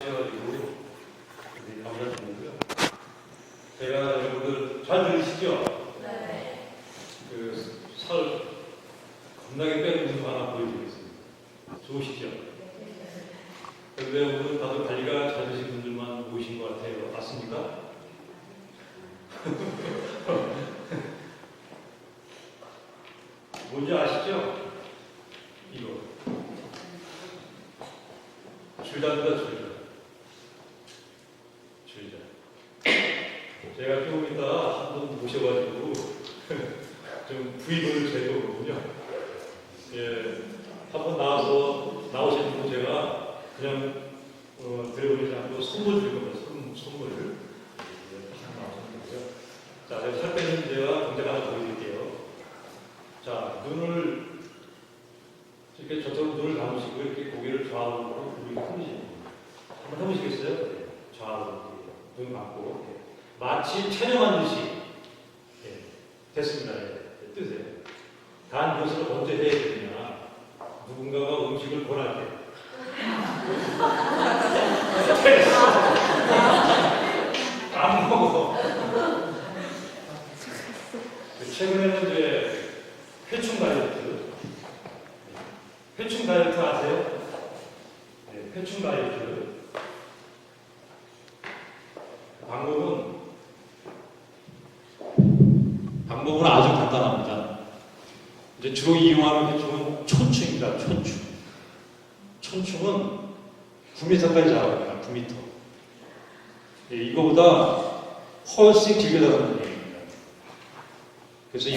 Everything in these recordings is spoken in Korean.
해가지고 감사 드리고요. 제가 여러분들 잘 들으시죠? 네. 살 겁나게 빼는 모습 하나 보여드리겠습니다. 좋으시죠? 그런데 오늘 다들 관리가 잘 되신 분들만 모이신 것 같아요. 맞습니까? 뭔지 아시죠? 이거 줄자입니다. 줄자. 제가 조금 이따 한 분 모셔가지고 좀 부위를 잴 거거든요. 예, 한 번 나오신 분 제가 그냥 드려보지 않고 선물 드릴 겁니다. 선물을. 자, 제가 살 빼는 제가 동작 하나 보여드릴게요. 자, 눈을 이렇게 저쪽 눈을 감으시고 이렇게 고개를 좌우로 이렇게 흔드시는 거예요. 한번 해보시겠어요? 네. 좌우로 눈 감고 마치 촬영한 듯이. 네. 됐습니다. 네. 뜨세요. 단 무엇을 먼저 해야 되느냐? 누군가가 음식을 권할 때. 안 먹어. 최근에는 이제 회충 다이어트. 회충 다이어트 아세요? 네, 회충 다이어트. 방법은 아주 간단합니다. 이제 주로 이용하는 회충은 촌충입니다. 촌충. 촌충은 9m까지 자랍니다. 9m. 예, 이거보다 훨씬 길게 자라는 얘기입니다. 그래서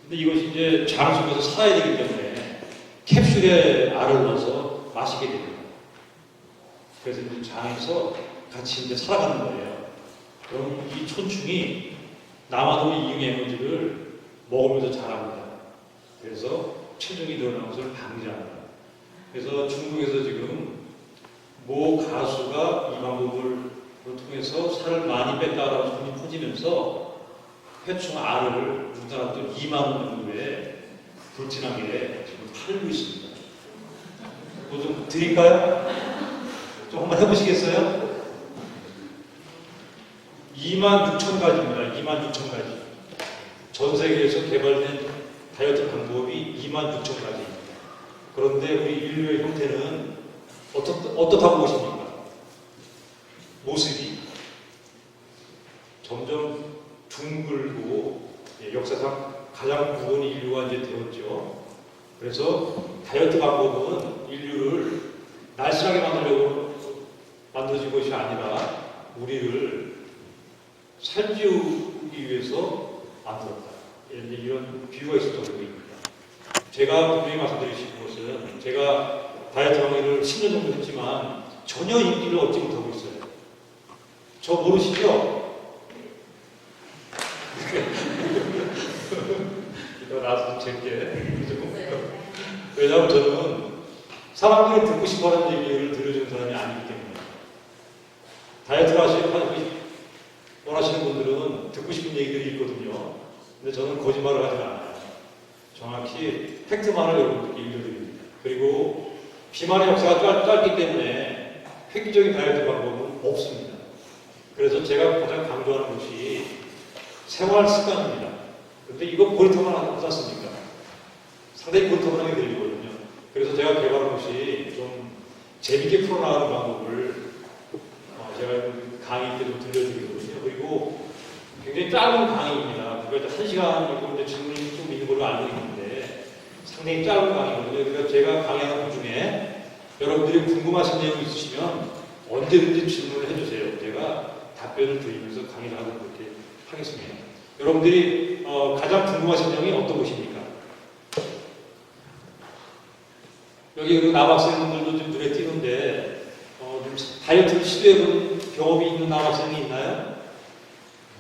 근데 이것이 이제 장 속에서 살아야 되기 때문에 캡슐에 알을 넣어서 마시게 됩니다. 그래서 이제 장에서 같이 이제 살아가는 거예요. 그럼 이 촌충이 남아도는 이용 에너지를 먹으면서 자랍니다. 그래서 체중이 늘어나는 것을 방지합니다. 그래서 중국에서 지금 모 가수가 이 방법을 통해서 살을 많이 뺐다라는 소문이 퍼지면서 회충 알을 우리나라 또 2만 원 정도에 불진하게 지금 팔고 있습니다. 뭐 좀 드릴까요? 좀 한번 해보시겠어요? 26,000가지입니다. 26,000가지. 전 세계에서 개발된 다이어트 방법이 26,000가지입니다. 그런데 우리 인류의 형태는 어떻다고 보십니까? 모습이 점점 둥글고 역사상 가장 무거운 인류가 이제 되었죠. 그래서 다이어트 방법은 인류를 날씬하게 만들어진 것이 아니라 우리를 살찌우기 위해서 만들었다. 이런 비유가 있었던 것입니다. 제가 분명히 말씀드리신 것은 제가 다이어트 강의를 10년 정도 했지만 전혀 인기를 얻지 못하고 있어요. 저 모르시죠? 이따 나와서 좀 재밌게. 왜냐하면 저는 사람들이 듣고 싶어하는 얘기를 들려주는 사람이 아니기 때문에 다이어트를 원하시는 분들은 듣고 싶은 얘기들이 있거든요. 근데 저는 거짓말을 하지 않아요. 정확히 팩트만을 여러분들께 읽어드립니다. 그리고 비만의 역사가 짧기 때문에 획기적인 다이어트 방법은 없습니다. 그래서 제가 가장 강조하는 것이 생활 습관입니다. 근데 이거 고리타만 하지 않습니까? 상당히 고리타만하게 들리거든요. 그래서 제가 개발한 것이 좀 재밌게 풀어나가는 방법을 제가 강의 때 좀 들려드리거든요. 그리고 굉장히 짧은 강의입니다. 그러니까 1시간이고 이제 질문이 좀 있는 걸로 알고 있는데 상당히 짧은 강의거든요. 그러니까 제가 강의하는 중에 여러분들이 궁금하신 내용이 있으시면 언제든지 질문을 해주세요. 제가 답변을 드리면서 강의를 하도록 그렇게 하겠습니다. 여러분들이 가장 궁금하신 내용이 어떤 것입니까? 여기 남학생들도 좀 눈에 띄는데 다이어트를 시도해본 경험이 있는 남학생이 있나요?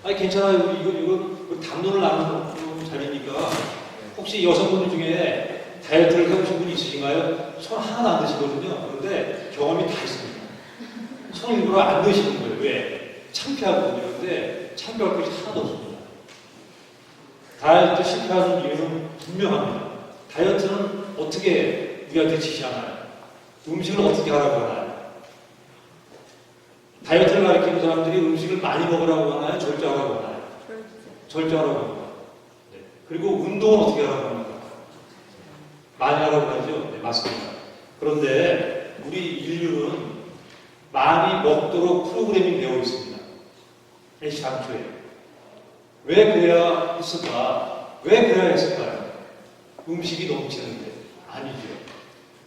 아니 괜찮아요. 이거 담론을 나누는 자리니까 혹시 여성분들 중에 다이어트를 해보신 분이 있으신가요? 손 하나도 안 드시거든요. 그런데 경험이 다 있습니다. 손 일부러 안 드시는 거예요. 왜? 창피하거든요. 그런데 창피할 것이 하나도 없습니다. 다이어트 실패하는 이유는 분명합니다. 다이어트는 어떻게 우리한테 지시하나요? 음식을 어떻게 하라고 하나요? 다이어트를 가르치는 사람들이 음식을 많이 먹으라고 하나요? 절제하라고 하나요? 절제하라고 합니다. 네. 그리고 운동은 어떻게 하라고 합니까? 많이 하라고 하죠? 네, 맞습니다. 그런데 우리 인류는 많이 먹도록 프로그래밍 되어 있습니다. 애시당초에. 왜 그래야 했을까? 왜 그래야 했을까요? 음식이 넘치는데. 아니죠.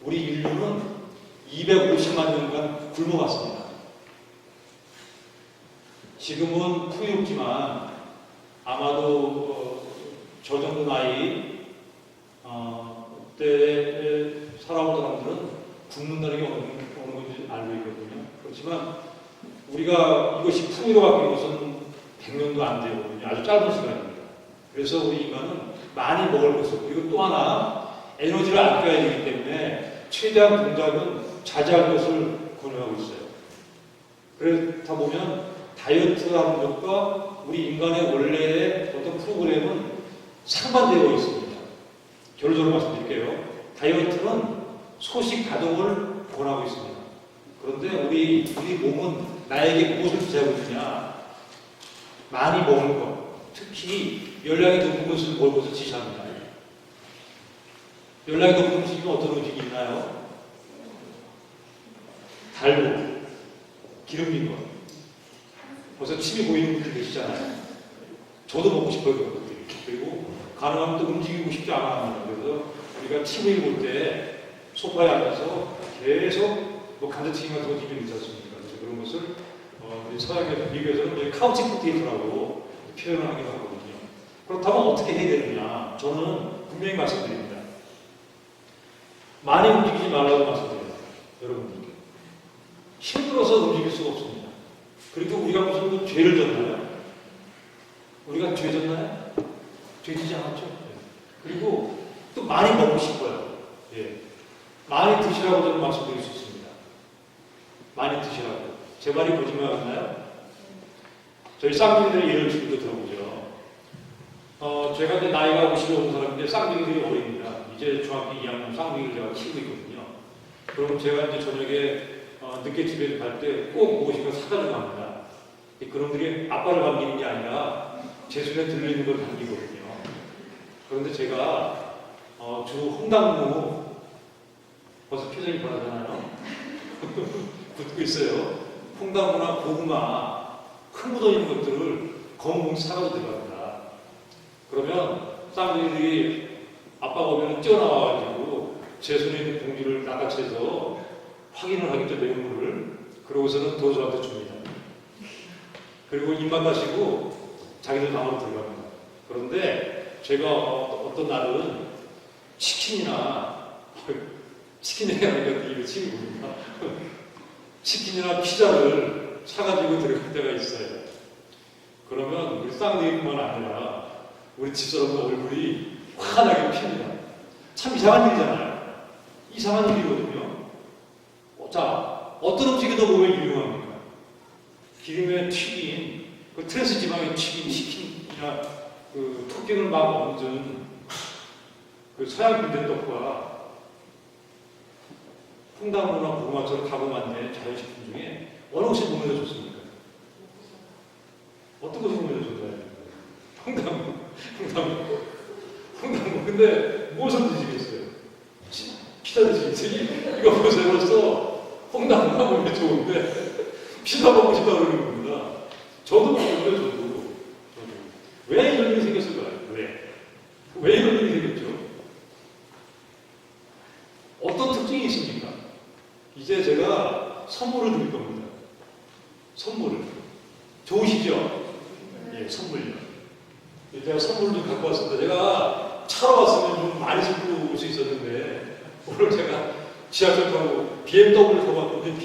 우리 인류는 250만 년간 굶어왔습니다. 지금은 풍요롭지만 아마도 저 정도 나이 그때 살아온 사람들은 굶는다는 게 어느 건지 알고 있거든요. 그렇지만 우리가 이것이 풍요로 바뀐 것은 100년도 안 되거든요. 아주 짧은 시간입니다. 그래서 우리 인간은 많이 먹을 것을, 그리고 또 하나 에너지를 아껴야 되기 때문에 최대한 동작은 자제할 것을 권유하고 있어요. 그렇다 보면 다이어트라는 것과 우리 인간의 원래의 어떤 프로그램은 상반되어 있습니다. 결론적으로 말씀드릴게요. 다이어트는 소식 가동을 권하고 있습니다. 그런데 우리 몸은 나에게 무엇을 지시하고 있느냐? 많이 먹는 것, 특히 열량이 높은 것을 먹을 것을 지시합니다. 열량이 높은 음식은 어떤 음식이 있나요? 달고, 기름진 것. 벌써 침이 보이는 분들 계시잖아요. 저도 먹고 싶어요, 그런 것들이. 그리고 가능하면 또 움직이고 싶지 않아. 그래서 우리가 TV를 볼 때 소파에 앉아서 계속 감자튀김 같은 거 집에 있지 않습니까? 그래서 그런 것을 우리 서양의 미국에서는 카우치 포테이토라고 표현을 하기도 하거든요. 그렇다면 어떻게 해야 되느냐? 저는 분명히 말씀드립니다. 많이 움직이지 말라고 말씀드려요. 여러분들께. 힘들어서 움직일 수가 없습니다. 그리고 우리가 무슨 죄를 졌나요? 우리가 죄 졌나요? 죄 지지 않았죠? 그리고 또 많이 먹고 싶어요. 예. 많이 드시라고 저는 말씀드릴 수 있습니다. 많이 드시라고. 제 말이 거짓말 같나요? 저희 쌍둥이들의 예를 지금도 들어보죠. 제가 이제 나이가 50이 넘은 사람인데 쌍둥이들이 어립니다. 이제 중학교 2학년 쌍둥이를 제가 키우고 있거든요. 그럼 제가 이제 저녁에 늦게 집에 갈 때 꼭 무엇인가 사가지고 갑니다. 그놈들이 아빠를 반기는 게 아니라 제 손에 들리는 걸 반기거든요. 그런데 제가 주 홍당무 벌써 표정이 변하잖아요. 붙고 있어요. 홍당무나 고구마 큰 묻어 있는 것들을 검은 봉지 사가지고 들어갑니다. 그러면 쌍둥이들이 아빠가 오면 뛰어나와가지고 제 손에 있는 봉지를 낚아채서 확인을 하겠죠, 내용물을. 그러고서는 더 저한테 줍니다. 그리고 입만 다시고 자기들 방으로 들어갑니다. 그런데 제가 어떤 날은 치킨이나 얘기하니까 이거 침이 뭡니까? 치킨이나 피자를 사가지고 들어갈 때가 있어요. 그러면 우리 쌍둥이뿐만 아니라 우리 집사람도 얼굴이 환하게 핍니다. 참 이상한 일이잖아요. 이상한 일이거든요. 자, 어떤 음식이 더 몸에 유용합니까? 기름에 튀긴, 그 트랜스 지방에 튀긴 치킨이나 그 토핑을 막 얹은 그 서양 빈대떡과 홍당무나 고구마처럼 가공한 자연식품 중에 어느 것이 몸에 더 좋습니까? 어떤 것이 몸에 더 좋나요? 홍당무. 근데 무엇을 드시겠어요? 피자 드시겠어요? 이거 보세요. 벌써 홍당무가 몸에 좋은데 피자 먹고 싶다고 그러는 겁니다. 저도 먹는데 저도. 왜 이런 일이 생겼을까요? 왜 이런 일이 생겼죠? 어떤 특징이 있습니까? 이제 제가 선물을 드릴 겁니다. 선물을. 좋으시죠? 예, 선물요. 제가 선물을 좀 갖고 왔습니다. 제가 차로 왔으면 좀 많이 싣고 올 수 있었는데 오늘 제가 지하철 타고 BMW 타고 왔는데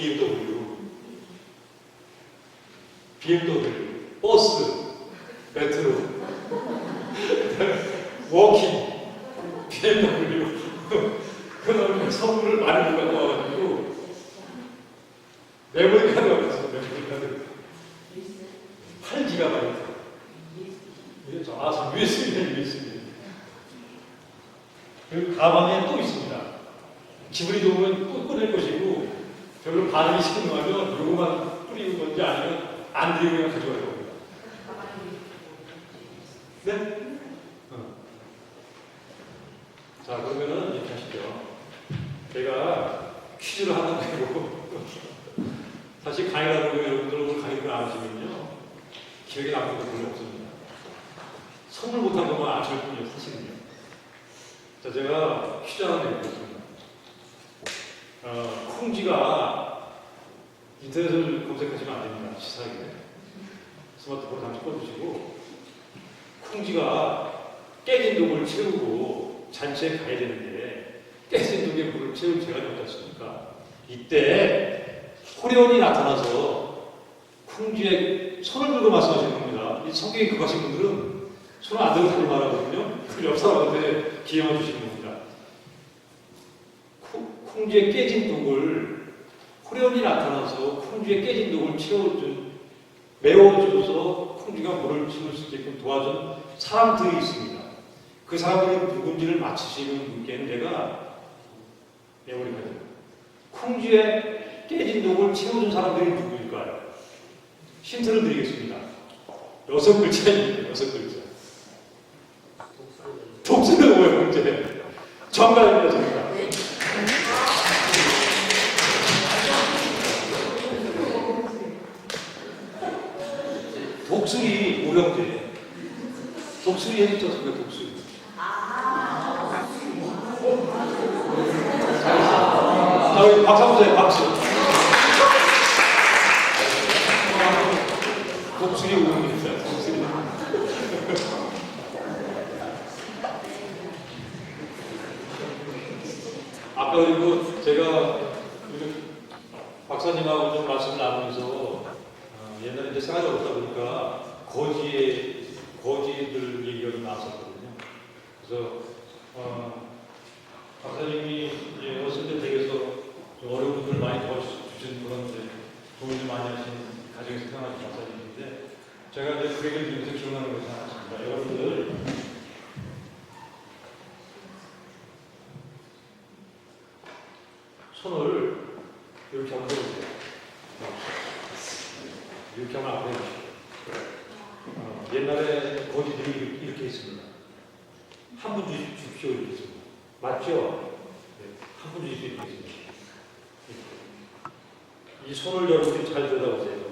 BMW, 버스, 메트로, 워킹, BMW 그다음에 선물을 많이 갖고 와가지고 메모리 카드 갖고 왔어요. 메모리 카드 8GB. USB. 그리고 가방에 또 있습니다. 기분이 좋으면 또 꺼낼 것이고 별로 반응이 시큰둥하면 요거만 뿌리는 건지 안 드리면 가져갈 겁니다. 네? 자, 그러면은 이렇게 하시죠. 제가 퀴즈를 하나 내고 사실 강의라는 거 여러분들 오늘 강의를 안 하시면요 기억에 남는 거 별로 없습니다. 선물 못한 것만 아실 뿐이에요, 사실은요. 자, 제가 퀴즈 하나 내보겠습니다. 콩쥐가 인터넷을 검색하시면 안 됩니다. 치사하게. 스마트폰 잠시 꺼주시고, 콩쥐가 깨진 독을 채우고 잔치에 가야 되는데, 깨진 독에 물을 채울 재간이 없지 않습니까? 이때 호련이 나타나서 콩쥐의 손을 들고 말씀하시는 겁니다. 이 성격이 급하신 분들은 손을 안 들고 다닐 말하거든요. 그 옆 사람한테 기회만 주시는 겁니다. 콩쥐의 깨진 독을 호련이 나타나서 콩쥐의 깨진 독을 메워줘서 콩쥐가 물을 채울 수 있게끔 도와준 사람들이 있습니다. 그 사람들이 누군지를 맞히시는 분께는 내가 메모리가 됩니다. 콩쥐의 깨진 독을 채워준 사람들이 누구일까요? 힌트를 드리겠습니다. 6글자입니다. 6글자. 독수리가 뭐예요, 문제? 정답입니다, 정답. 독수리 오형제. 독수리 해줬지 않습니까, 독수리. 자, 우리 박수 한번 주세요, 박수. 독수리 오형제입니다, 독수리. 아까 그리고 제가 박사님하고 좀 말씀을 나누면서 옛날에 이제 생활이 없다 보니까 거지들 얘기가 좀 나왔었거든요. 그래서 박사님이 이제 어렸을 때 댁에서 좀 어려운 분들 많이 도와주신 그런 이제 도움을 많이 하신 가정에서 태어나신 박사님인데 제가 이제 그 얘기를 들으면서 기억나는 것이 하나 있습니다. 여러분들 손을 이렇게 한번 해보세요. 이렇게 하면 앞으로 해주시죠. 옛날에 거지들이 이렇게 했습니다. 한 분 주십시오 이렇게 했습니다. 맞죠? 네. 한 분 주십시오 이렇게 했습니다. 이 손을 여러분들이 잘 들여다보세요.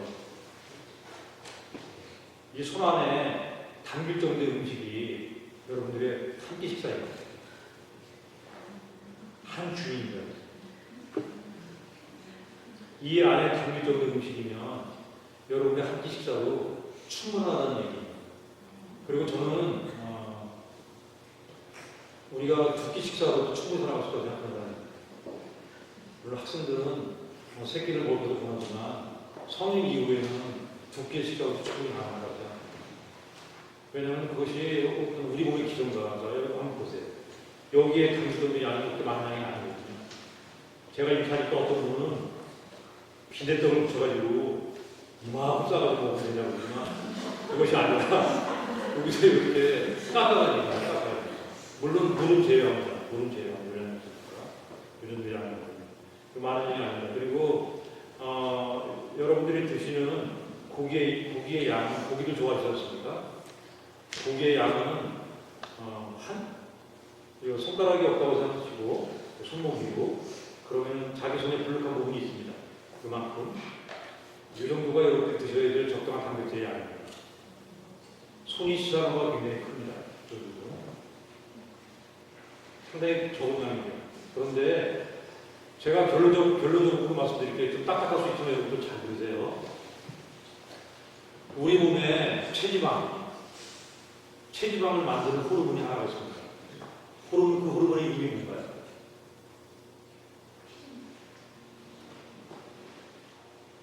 이 손 안에 담길 정도의 음식이 여러분들의 한 끼 식사입니다. 한 주인입니다. 이 안에 담길 정도의 음식이면 여러분의 한 끼 식사로 충분하다는 얘기입니다. 그리고 저는 우리가 두 끼 식사로도 충분히 살아갈 수 있다고 생각합니다. 물론 학생들은 세 끼를 먹어도 좋아하지만 성인 이후에는 두 끼 식사로도 충분히 가능하다고 생각합니다. 왜냐하면 그것이 우리 몸의 기존과 여러분 한번 보세요. 여기에 담기던 양이 그렇게 많은 양이 아니거든요. 제가 이렇게 하니까 어떤 분은 빈대떡을 붙여가지고 이만큼 싸가지고 먹으면 되냐고 그러지만 그것이 아니라 여기서 이렇게 깎아가지고 물론 물은 제외합니다. 물은 제외합니다. 요즘 제외합니다. 그 많은 양이 아닙니다. 그리고 여러분들이 드시는 고기의 양, 고기를 좋아하시지 않습니까? 고기의 양은 이거 손가락이 없다고 생각하시고 손목이고 그러면 자기 손에 불룩한 부분이 있습니다. 그만큼 이 정도가 여러분들이 드셔야 될 적당한 단백질의 양입니다. 손이 시사하는 것가 굉장히 큽니다. 상당히 적은 양이에요. 그런데 제가 결론적으로 말씀드릴게요. 좀 딱딱할 수 있지만 여러분들 잘 들으세요. 우리 몸에 체지방을 만드는 호르몬이 하나가 있습니다. 그 호르몬의 이름이 뭔가요?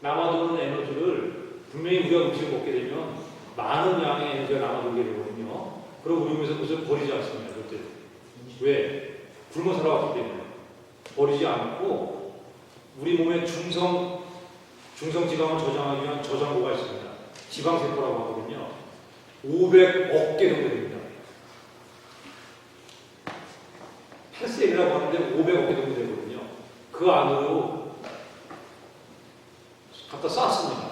남아도는 에너지를 분명히 우리가 음식을 먹게 되면 많은 양의 에너지가 남아돌게 되거든요. 그럼 우리 몸에서 그것을 버리지 않습니다. 절대. 왜? 굶어 살아왔기 때문에. 버리지 않고 우리 몸에 중성지방을 저장하기 위한 저장고가 있습니다. 지방세포라고 하거든요. 500억 개 정도 됩니다. 폐셀이라고 하는데 500억 개 정도 되거든요. 그 안으로 갖다 쌌습니다.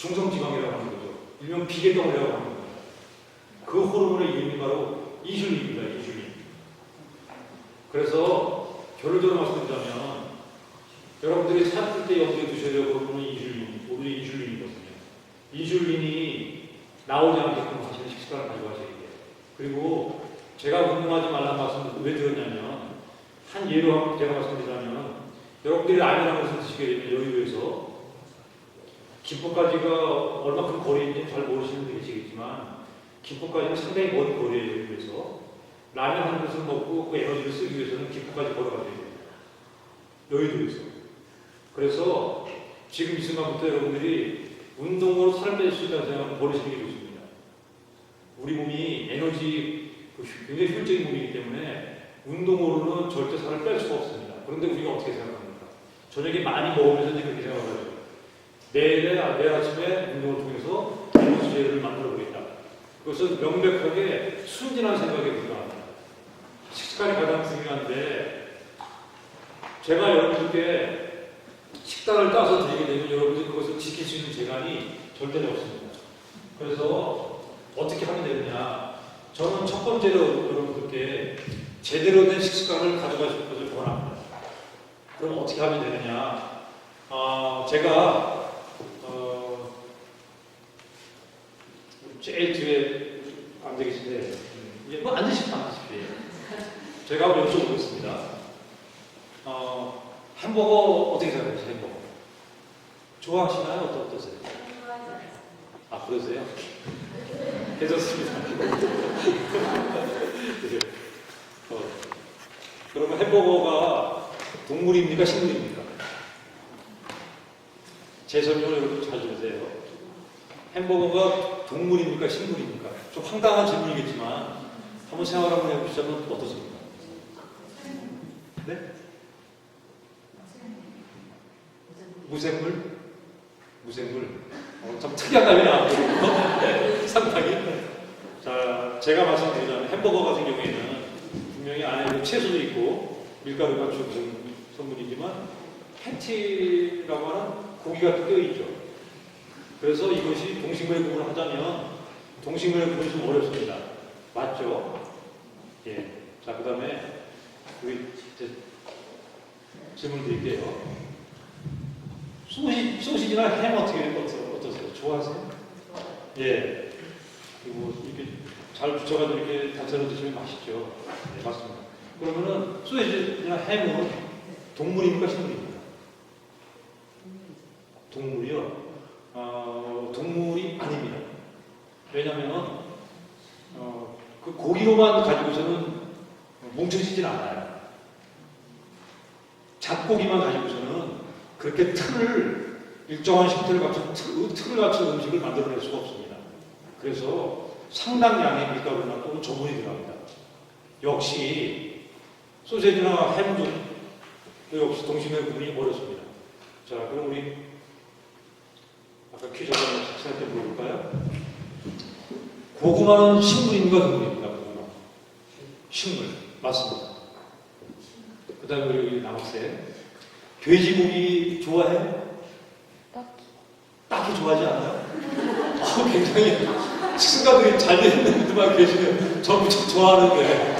중성지방이라고 하는 거죠. 일명 비계덩이라고 하는 겁니다. 그 호르몬의 이름이 바로 인슐린입니다. 인슐린. 그래서 결론적으로 말씀드리자면 여러분들이 살찔 때 염두에 두셔야 될 호르몬은 오늘의 인슐린이거든요. 인슐린이 나오지 않게끔 하시는 식습관을 가져가셔야 돼요. 그리고 제가 운동하지 말라는 말씀을 왜 드렸냐면 한 예로 제가 말씀드리자면 여러분들이 라면을 것을 드시게 되면 여의도에서 김포까지가 얼마큼 거리에 있는지 잘 모르시는 분이 계시겠지만 김포까지는 상당히 먼 거리에 여의도에서 라면 한 그릇을 먹고 그 에너지를 쓰기 위해서는 김포까지 걸어가야 됩니다. 여의도에서. 그래서 지금 이 순간부터 여러분들이 운동으로 살을 뺄 수 있다는 생각을 버리시는 게 좋습니다. 우리 몸이 에너지 굉장히 효율적인 몸이기 때문에 운동으로는 절대 살을 뺄 수가 없습니다. 그런데 우리가 어떻게 생각합니까? 저녁에 많이 먹으면서 이제 그렇게 생각하죠. 내일 아침에 운동을 통해서 에너지를 만들어 보겠다. 그것은 명백하게 순진한 생각에 불과합니다. 식습관이 가장 중요한데 제가 여러분들께 식단을 따서 드리게 되면 여러분들이 그것을 지킬 수 있는 재간이 절대 없습니다. 그래서 어떻게 하면 되느냐? 저는 첫 번째로 여러분들께 제대로 된 식습관을 가져가실 것을 권합니다. 그럼 어떻게 하면 되느냐? 제가 제일 뒤에 앉아 계신데 뭐 앉으시면 앉으십시오. 제가 한번 여쭤보겠습니다. 햄버거 어떻게 생각하세요? 햄버거 좋아하시나요? 어떠세요? 아, 그러세요? 괜찮습니다. 그러면 햄버거가 동물입니까? 식물입니까? 제 설명을 여러분 잘 들으세요. 햄버거가 동물입니까? 식물입니까? 좀 황당한 질문이겠지만 한번 생각을 한번 해보시자면 어떻습니까? 네? 무생물? 무생물? 참 특이한 답이 나왔거든요. 상당히. 자, 제가 말씀드리자면 햄버거 같은 경우에는 분명히 안에 채소도 있고 밀가루가 주된 성분이지만 패티라고 하는 고기가 껴 있죠. 그래서 이것이 동식물의 구분을 하자면 동식물의 구분이 좀 어렵습니다. 맞죠? 예. 자, 그 다음에 우리 질문 드릴게요. 소시지나 햄 어떠세요? 좋아하세요? 예. 그리고 이렇게 잘 붙여가지고 이렇게 단체로 드시면 맛있죠. 네, 맞습니다. 그러면은 소시지나 햄은 동물입니까? 식물입니까? 동물이요? 동물이 아닙니다. 왜냐하면 그 고기로만 가지고서는 뭉쳐지진 않아요. 잡고기만 가지고서는 그렇게 일정한 형태를 갖춘 틀을 갖춘 음식을 만들어낼 수가 없습니다. 그래서 상당량의 밀가루나 또는 저분이 들어갑니다. 역시 소세지나 햄도 역시 동식물의 구분이 어렵습니다. 자, 그럼 우리 아까 퀴즈 한번 학생한테 물어볼까요? 고구마는 식물입니까? 동물입니까? 고구마. 식물. 맞습니다. 그 다음에 우리 남학생. 돼지고기 좋아해? 딱히 좋아하지 않아요? 굉장히 식습관들이 잘 되는 분들만 계시면 저 무척 좋아하는데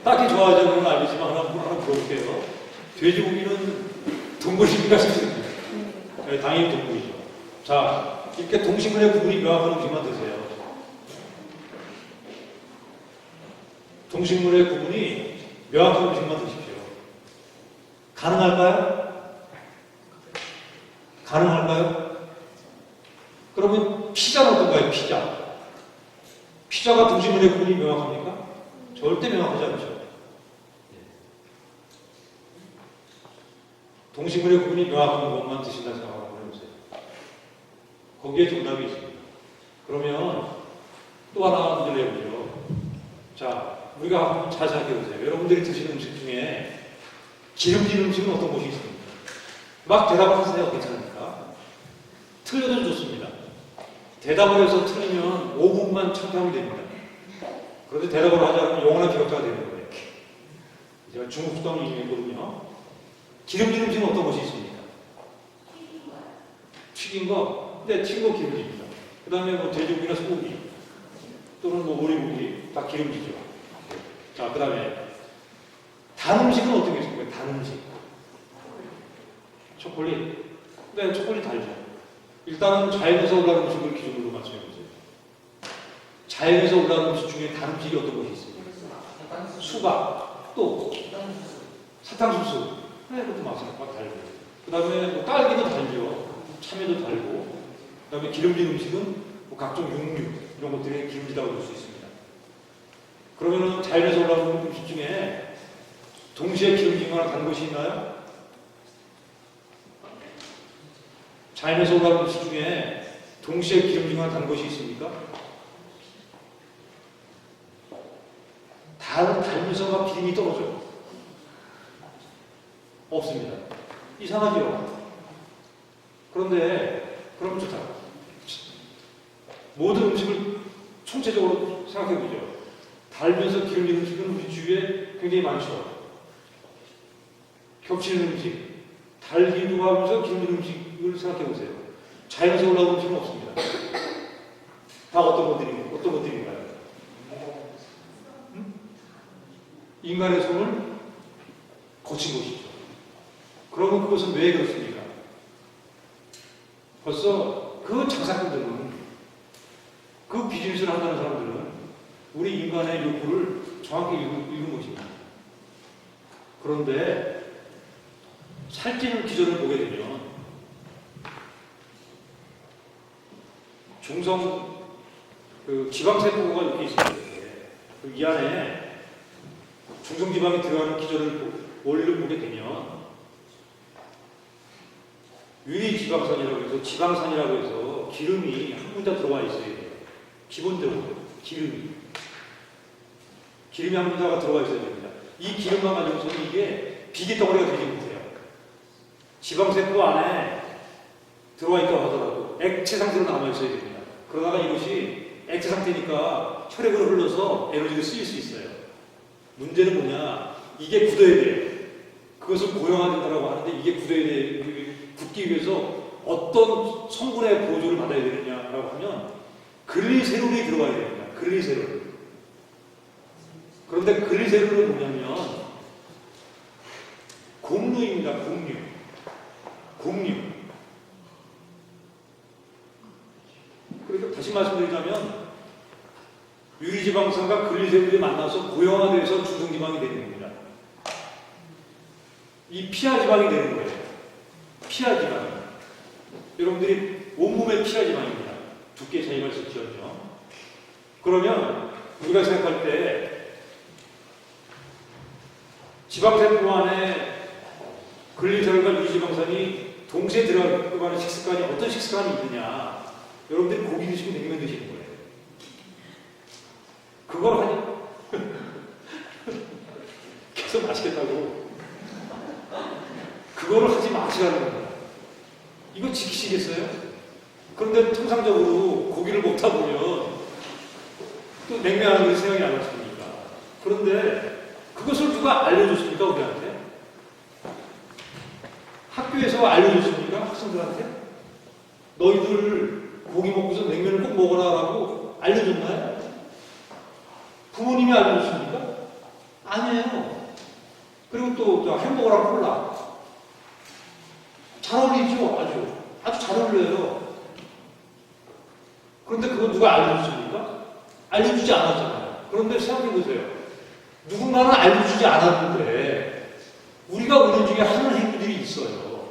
딱히 좋아하지 않는 건 아니지만 하나 물어볼게요. 돼지고기는 동물입니까? 식물입니까? 네, 당연히 동물이죠. 자, 이렇게 동식물의 구분이 명확한 음식만 드세요. 동식물의 구분이 명확한 음식만 드십시오. 가능할까요? 가능할까요? 그러면 피자는 어떤가요? 피자가 동식물의 구분이 명확합니까? 절대 명확하지 않죠. 동식물의 구분이 명확한 것만 드신다는 생각을 한번 해보세요. 거기에 정답이 있습니다. 그러면 또 하나 문제를 해보죠. 자, 우리가 한번 잘 생각해보세요. 여러분들이 드시는 음식 중에 기름진 음식은 어떤 것이 있습니까? 막 대답을 하세요. 괜찮습니까? 틀려도 좋습니다. 대답을 해서 틀리면 5분만 참여하면 됩니다. 그런데 대답을 하지 않으면 영원한 기록자가 되는 거예요. 제가 중국 수담을 이용했거든요. 기름진 음식은 어떤 것이 있습니까? 튀김. 튀긴 거, 근데 튀긴 거 기름집니다. 그 다음에 뭐 돼지고기나 소고기 또는 뭐 오리고기 다 기름지죠. 자, 그 다음에 단 음식은 어떤 게 있습니까? 단 음식. 초콜릿. 네, 초콜릿 달죠. 일단은 자연에서 올라오는 음식을 기준으로 말씀해보세요. 자연에서 올라오는 음식 중에 단 음식이 어떤 것이 있습니까? 수박, 또 사탕수수. 네, 그것도 막 달고. 그 다음에 뭐 딸기도 달죠. 참외도 달고. 그 다음에 기름진 음식은 뭐 각종 육류, 이런 것들이 기름지다고 볼 수 있습니다. 그러면은 자연에서 올라오는 음식 중에 동시에 기름진 거나 단 것이 있나요? 자연에서 올라오는 음식 중에 동시에 기름진 거나 단 것이 있습니까? 달면서가 비림이 떨어져요. 없습니다. 이상하죠? 그런데 그럼 좋다. 모든 음식을 총체적으로 생각해보죠. 달면서 기름진 음식은 우리 주위에 굉장히 많죠. 겹치는 음식, 달기도 하면서 기름진 음식을 생각해보세요. 자연에서 올라오는 음식은 없습니다. 다 어떤 것들인가요? 인간의 손을 거친 것이죠. 그러면 그것은 왜 그렇습니까? 벌써 그 장사꾼들은, 그 비즈니스를 한다는 사람들은 우리 인간의 욕구를 정확히 읽은 것입니다. 그런데 살찌는 기전을 보게 되면 중성 지방세포가 이렇게 있어요. 이 안에 중성지방이 들어가는 기전을 원리를 보게 되면 유리지방산이라고 해서 지방산이라고 해서 기름이 한 군데 들어와 있어야 돼요. 기본적으로 기름이 한 군데가 들어와 있어야 됩니다. 이 기름만 가지고서는 이게 비계덩어리가 되지 못해요. 지방세포 안에 들어와 있다고 하더라도 액체 상태로 남아 있어야 됩니다. 그러다가 이것이 액체 상태니까 혈액으로 흘러서 에너지를 쓰일 수 있어요. 문제는 뭐냐? 이게 굳어야 돼요. 그것을 고형화된다고 하는데 이게 굳어야 돼요. 굳기 위해서 어떤 성분의 보조를 받아야 되느냐라고 하면 글리세롤이 들어가야 됩니다. 글리세롤. 그런데 글리세롤은 뭐냐면 곡류입니다. 곡류. 그러니까 다시 말씀드리자면 유리지방산과 글리세롤이 만나서 고형화돼서 중성지방이 되는 겁니다. 이 피하지방이 되는 거예요. 피하지방. 여러분들이 온몸의 피하지방입니다. 두께 차이가 있었죠. 그러면 우리가 생각할 때 지방세포 안에 글리세롤과 유리지방산이 동시에 들어가는 식습관이 어떤 식습관이 있느냐. 여러분들이 고기 드시고 냉면 드시는 거예요. 그걸 하니 계속 맛있겠다고 그거를 하지 마시라는 겁니다. 이거 지키시겠어요? 그런데 통상적으로 고기를 먹다 보면 또 냉면하는 게 생각이 안 나십니까? 그런데 그것을 누가 알려줬습니까? 우리한테? 학교에서 알려줬습니까? 학생들한테? 너희들 고기 먹고서 냉면을 꼭 먹어라라고 알려줬나요? 부모님이 알려줬습니까? 아니에요. 그리고 또 햄버거랑 콜라 잘 어울리죠? 아주 잘 어울려요. 그런데 그거 누가 알려줬습니까? 알려주지 않았잖아요. 그런데 생각해보세요. 누군가는 알려주지 않았는데 우리가 은연중에 하는 행위들이 있어요.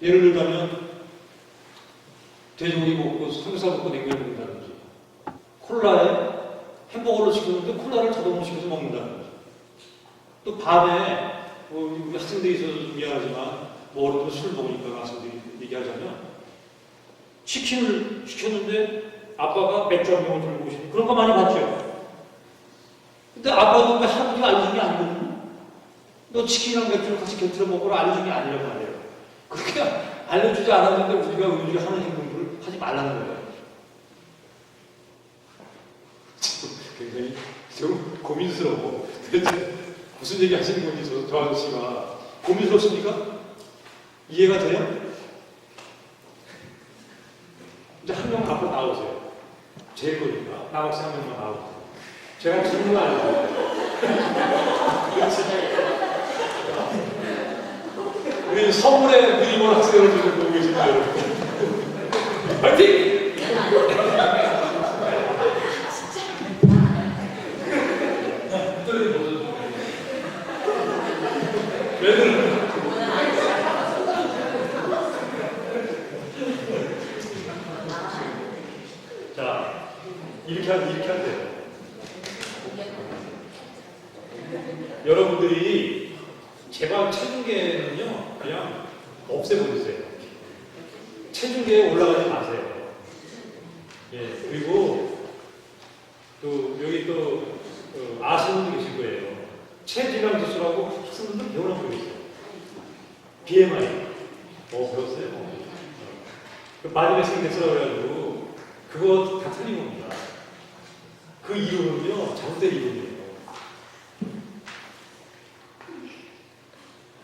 예를 들자면 돼지고기 먹고 삼겹살 먹고 냉면 먹는다든지 콜라에 햄버거를 시켰는데 콜라를 자동으로 시켜서 먹는다든지 또 밤에 우리 학생들이 있어서 미안하지만 어른들 술 먹으니까 학생들이 얘기하자면 치킨을 시켰는데 아빠가 맥주 한 병을 들고 오시는 그런 거 많이 봤죠. 근데 아빠도 왜 할아버지가 알려준 게 아니거든요. 너 치킨이랑 맥주를 같이 곁들여 먹으라 알려준 게 아니란 말이에요. 그렇게 알려주지 않았는데 우리가 하는 행동들을 하지 말라는 거예요. 굉장히 좀 고민스러워. 도대체 무슨 얘기 하시는 건지 저 아저씨가 고민스럽습니까? 이해가 돼요? 나오세요. 제 거니까 남학생 한 명만 나오세요. 제가 질문 안 해요. 우리 선물에 미리본 학생을 지금 보고 계십니다, 여러분. 파이팅! 자, 이렇게 하면 돼요. 여러분들이 제발 체중계는요, 그냥 없애버리세요. 체중계에 올라가지 마세요. 예, 그리고 또 여기 또 아시는 분들 계실 거예요. 체지방 지수라고 학생분들 배우는 거 있어요. BMI. 배웠어요? 그 마디메스 인덱스라고 해가지고 그거 다 틀린 겁니다. 그 이론은요, 잘못된 이론이에요.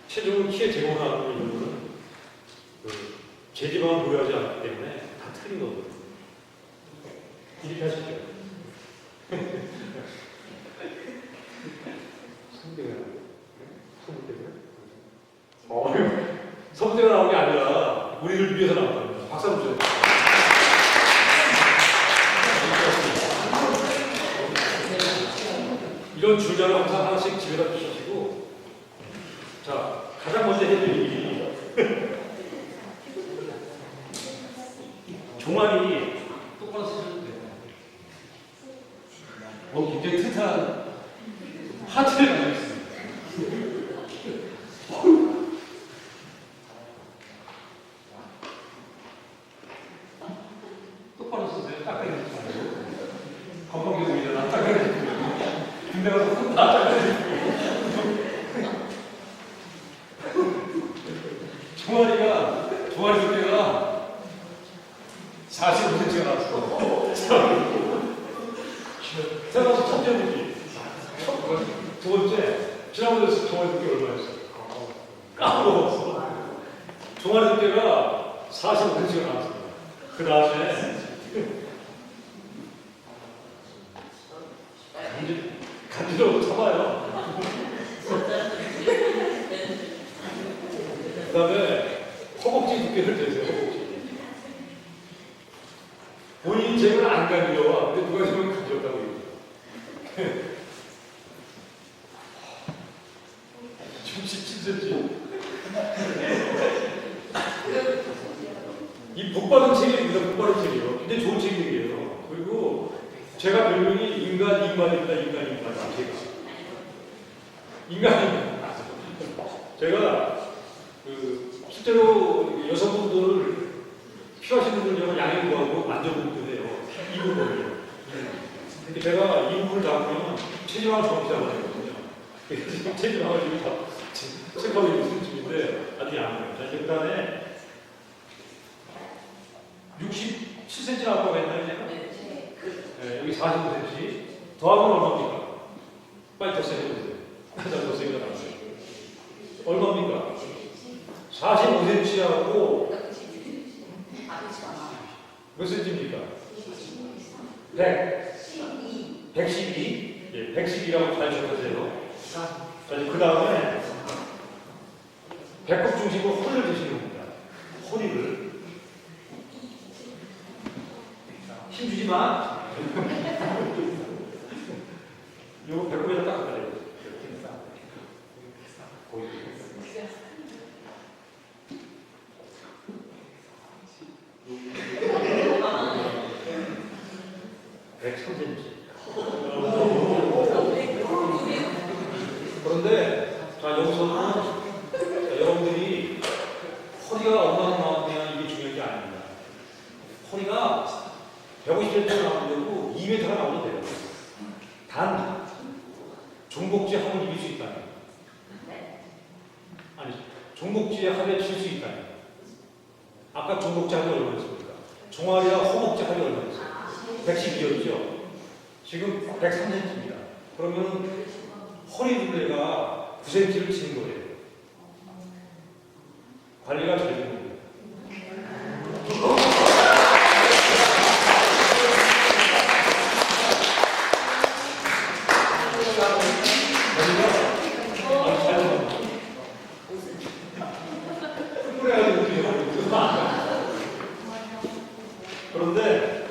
체중은 키에 제공하는 이유는 제지방을 보유하지 않기 때문에 다 틀린 거거든요. 이렇게 하시죠. 성대가 나온 게 아니라 우리를 위해서 나온 겁니다. 박수 한번 주세요. 이런 줄자를 항상 하나씩 집에다 두시고, 자, 가장 먼저 해드릴 일이 종아리 똑바로 쓰셔도 돼요. 굉장히 튼튼한 하트를 가지고 있습니다. 똑바로 쓰세요. 딱 해주지 말고. 건방지고 딱 해주지 말고. 군대 가서 혼자 딱 해주지 종아리 두께가 45cm가 나왔어. 생각해서 첫 번째 두 번째, 지난번에 종아리 두께 얼마였어요? 까먹었어. 종아리 두께가 45cm가 나왔습니다. 그 다음에 간지러워 참아요. 그 다음에 허벅지 두께를 재세요. 허벅지. 본인 재면 안 간지러워. 근데 누가 재면 간지럽다고 얘기해요. 지금 17cm. 이 복받은 책입니다. 복받은 책이에요. 근데 좋은 책이에요. 그리고 제가 별명이 인간입니다. 인간입니다. 제가 실제로 여성분들을 필요하신 분들 제가 양해 구하고 만져보기도 해요. 이 부분을요. 근데 제가 이 부분을 잡으면 체지방을 정확히 잡아야 되거든요. 그래서 체지방을 지금 체크하고 있는 중인데 아주 양해요. 자, 그 다음에 67cm 나왔다고 했나요, 제가? 네, 여기 45cm. 더하면 얼마입니까? 빨리 더 세게 보세요. 더 세게 나왔어요. 얼마입니까? 45cm하고 몇 cm입니까? 112. 예, 112라고 잘 기억하세요. 자, 그 다음에 배꼽 중심으로 허리를 드시는 겁니다. 허리를. 힘주지 마. 요거 배꼽에다 딱 갖다 대요. 그런데 자, 여기서는 여러분들이 허리가 얼마나 나왔냐 이게 중요한 게 아닙니다. 허리가 150cm 나오면 되고 2m가 나오면 돼요. 단 종복지 합을 이길 수 있다면, 아니 종복지에 합에 칠 수 있다면. 아까 종복지 합이 얼마였습니까? 종아리와 허벅지 합이 얼마였어요? 112였죠. 지금 103cm입니다. 그러면 허리 둘레가 9cm를 치는 거예요. 관리가 잘 되는 겁니다. 그런데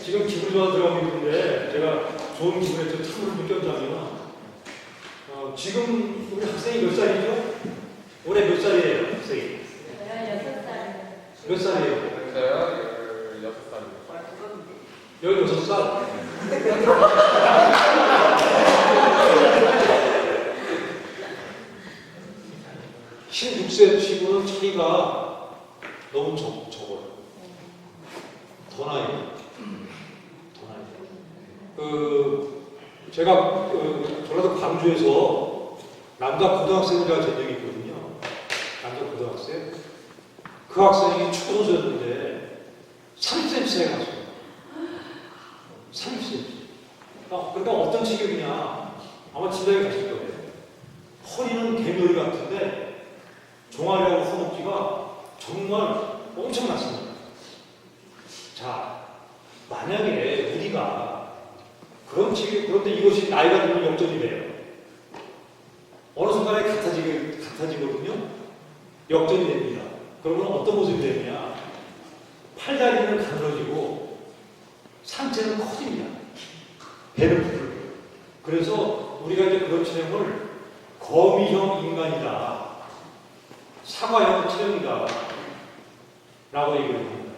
지금 기분이 좋아 들어가고 있는데 제가 좋은 기분에 좀 참으로 느꼈다면 지금 우리 학생이 몇 살이죠? 올해 몇 살이에요, 학생이? 16살. 몇 살이에요? 저요? 16살입니다. 16살? 16세 치고는 차이가 너무 적어요. 더 나요. 제가 전라도 광주에서 남자 고등학생을 제가 뵌 적이 있거든요. 남자 고등학생. 그 학생이 축구 선수였는데 30cm에 갔어요. 30cm. 그러니까 어떤 체격이냐. 아마 진작에 가실 거예요. 허리는 개묘리 같은데 종아리하고 허벅지가 정말 엄청났습니다. 자, 만약에 우리가 그런데 이것이 나이가 들면 역전이 돼요. 어느 순간에 같아지거든요. 역전이 됩니다. 그러면 어떤 모습이 되느냐? 팔다리는 가늘어지고 상체는 커집니다. 배는 부풀고. 그래서 우리가 이제 그런 체형을 거미형 인간이다. 사과형 체형이다. 라고 얘기를 합니다.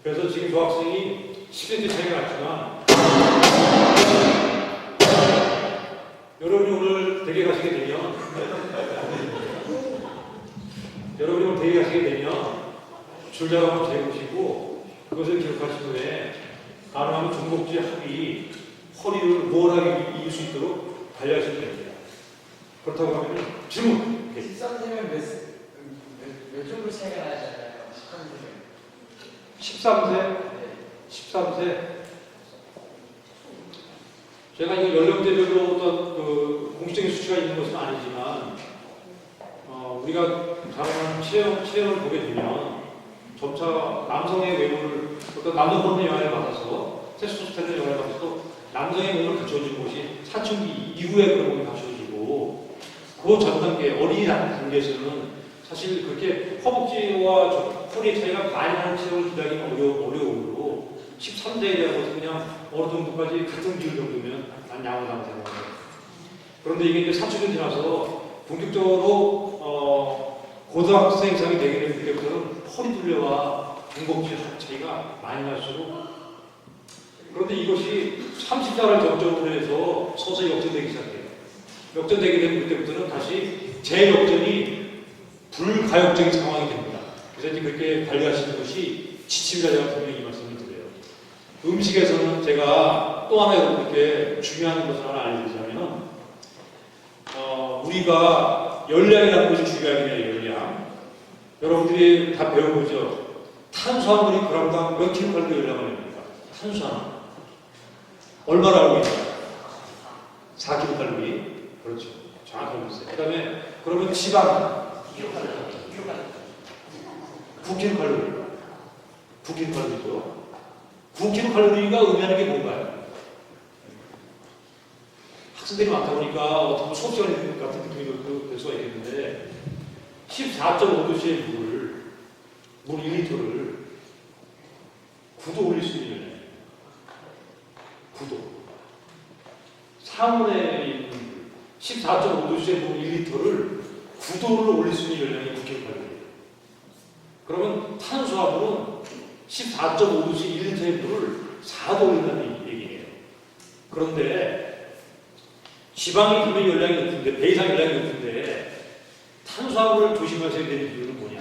그래서 지금 저 학생이 10cm 차이가 났지만 여러분이 오늘 댁에 가시게 되면 줄자로 한번 재보시고 그것을 기억하신 후에 가능하면 중복지 합의 허리를 우월하게 이을 수 있도록 관리하시면 됩니다. 그렇다고 하면 질문! 13세면 몇 정도 차이가 나지 않나요? 13세? 13세? 제가 이거 연령대별로 어떤 공식적인 수치가 있는 것은 아니지만 우리가 다른 체형을 보게 되면 점차 남성의 외모를 어떤 남성 호르몬 영향을 받아서 테스토스테론 영향을 받아서 남성의 몸을 갖춰준 것이 사춘기 이후에 그런 몸이 갖춰지고 그 전 단계 어린이 단계에서는 사실 그렇게 허벅지와 허리의 차이가 많이 나는 체형을 기다리기는 어려우므로 13세에 대한 것은 그냥 어느 정도까지 같은 비율 정도면 난 양호하다고 생각합니다. 그런데 이게 이제 사춘기 지나서 본격적으로 고등학생 이상이 되게 되는 그때부터는 허리 둘레와 등복지 차이가 많이 날수록 그런데 이것이 30살을 정점으로 해서 서서히 역전되기 시작해요. 역전되게 되면 그때부터는 다시 재역전이 불가역적인 상황이 됩니다. 그래서 이제 그렇게 관리하시는 것이 지침이라 제가 분명히 이 말씀을 드려요. 음식에서는 제가 또 하나 여러분께 중요한 것을 하나 알려드리자면 우리가 열량이라는 것이 중요하긴 해요. 열량. 여러분들이 다 배워보죠. 탄수화물이 그램당 몇 킬로칼로리 열량을 냅니까? 탄수화물. 얼마나 알고 있나요? 4킬로칼로리. 그렇죠. 정확히 알고 있어요. 그 다음에 그러면 지방 9킬로칼로리. 9킬로칼로리죠. 9킬로칼로리가 의미하는 게 뭔가요? 학생들이 많다 보니까 어떤 수업 시간이 같은 느낌이 될 수가 있겠는데 14.5도씨의 물 1리터를 9도 올릴 수 있는 9도 상온에 있는 14.5도씨의 물 1리터를 9도를 올릴 수 있는 열량이 9kcal이에요. 그러면 탄수화물은 14.5도씨 1리터의 물을 4도 올린다는 얘기예요. 그런데 지방이 그러면 열량이 높은데 배 이상 열량이 높은데 탄수화물을 조심하셔야 되는 이유는 뭐냐?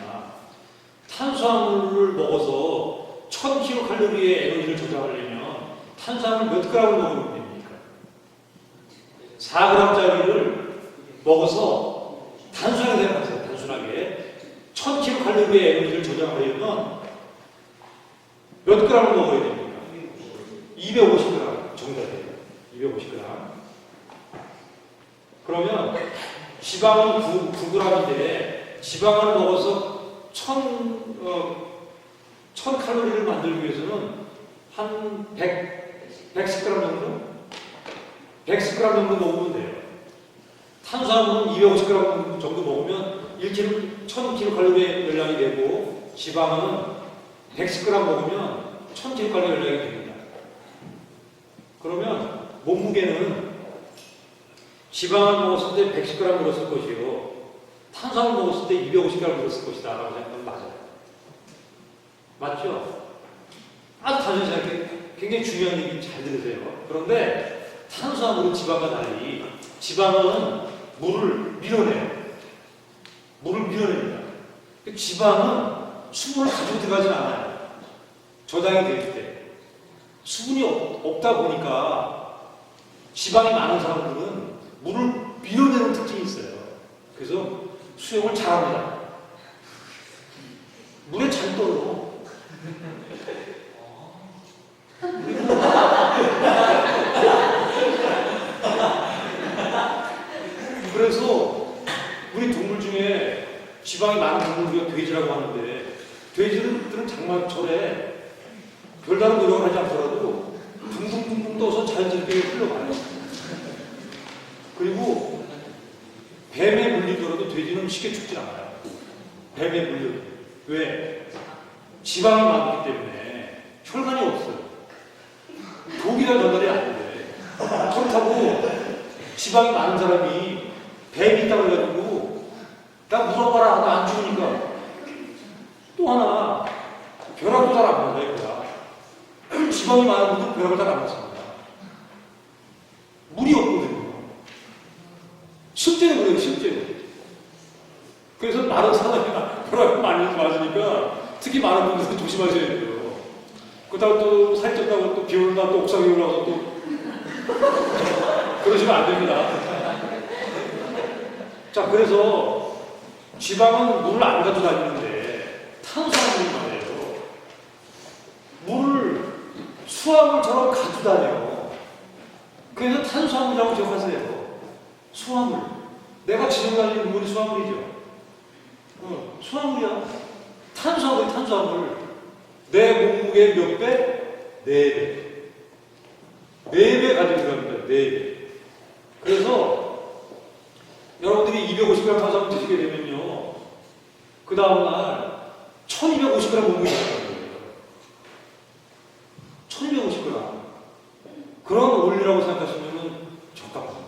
탄수화물을 먹어서 1000kcal의 에너지를 조작하려면 탄수화물 몇 g을 먹으면 됩니까? 4g짜리를 먹어서 단순하게 생각하세요. 단순하게 1000kcal의 에너지를 조작하려면 몇 g을 먹어야 됩니까? 250g 정도 돼요. 250g. 그러면 지방은 9g인데 지방을 먹어서 1000칼로리를 만들기 위해서는 한 110g 정도? 110g 정도 먹으면 돼요. 탄수화물은 250g 정도 먹으면 1000kcal의 열량이 되고 지방은 110g 먹으면 1000kcal 열량이 됩니다. 그러면 몸무게는 지방을 먹었을 때 110g 늘었을 것이요. 탄수화물 먹었을 때 250g 늘었을 것이다. 라고 생각하면 맞아요. 맞죠? 아주 단순히 생각해. 굉장히 중요한 얘기 잘 들으세요. 그런데 탄수화물은 지방과 달리 지방은 물을 밀어내요. 물을 밀어냅니다. 지방은 수분을 가지고 들어가진 않아요. 저장이 될 때. 수분이 없다 보니까 지방이 많은 사람들은 물을 밀어내는 특징이 있어요. 그래서 수영을 잘합니다. 물에 잘 떠요. 그래서 우리 동물 중에 지방이 많은 동물 우리가 돼지라고 하는데 돼지들은 장마철에 별다른 노력을 하지 않더라도 둥둥둥둥 떠서 자연스럽게 흘러가요. 그리고 뱀에 물리더라도 돼지는 쉽게 죽지 않아요. 뱀에 물려도. 왜? 지방이 많기 때문에 혈관이 없어요. 독이라 전달이 안 돼. 그렇다고 지방이 많은 사람이 뱀이 있다고 해가지고 나 물어봐라 나 안 죽으니까. 또 하나 벼락도 잘 안 맞아요. 벼락. 지방이 많은 분들은 벼락을 잘 안 맞습니다. 물이 없거든요. 실제로 그래요. 실제로. 그래서 마른 사람이 벼락을 많이 맞으니까 특히 많은 분들은 조심하셔야 돼요. 그렇다고 또 살이 쪘다고 또 비 오는 날 또 옥상에 올라가서 또 그러시면 안 됩니다. 자, 그래서 지방은 물을 안 가지고 다니는데 탄수화물이 말이에요. 물을 수화물처럼 가지고 다녀요. 그래서 탄수화물이라고 기억하세요. 수화물. 내가 지금 가지고 물이 수화물이죠. 수화물이야. 탄수화물. 내 몸무게 몇 배? 4배. 4배 가지고 들어갑니다. 4배. 그래서 여러분들이 250g 탄수화물 드시게 되면요. 그 다음날 1250g 몸무게 들어가는 거예요. 1250g. 그런 원리라고 생각하시면 적합합니다.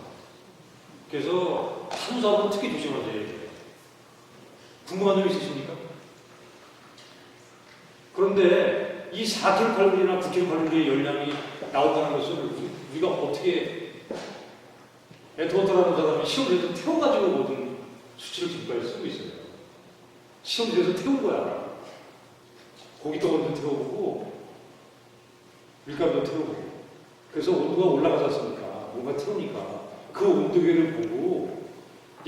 그래서 탄수화물은 특히 조심하셔야 돼요. 궁금한 점 있으십니까? 그런데 이 4kcal나 9kcal의 열량이 나온다는 것을 우리가 어떻게 에드워터라는 사람이 시험지에서 태워가지고 모든 수치를 지금까지 쓰고 있어요. 시험지에서 태운 거야. 고깃덩어리도 태워보고 밀가루도 태워보고. 그래서 온도가 올라가지 않습니까? 뭔가 태우니까 그 온도계를 보고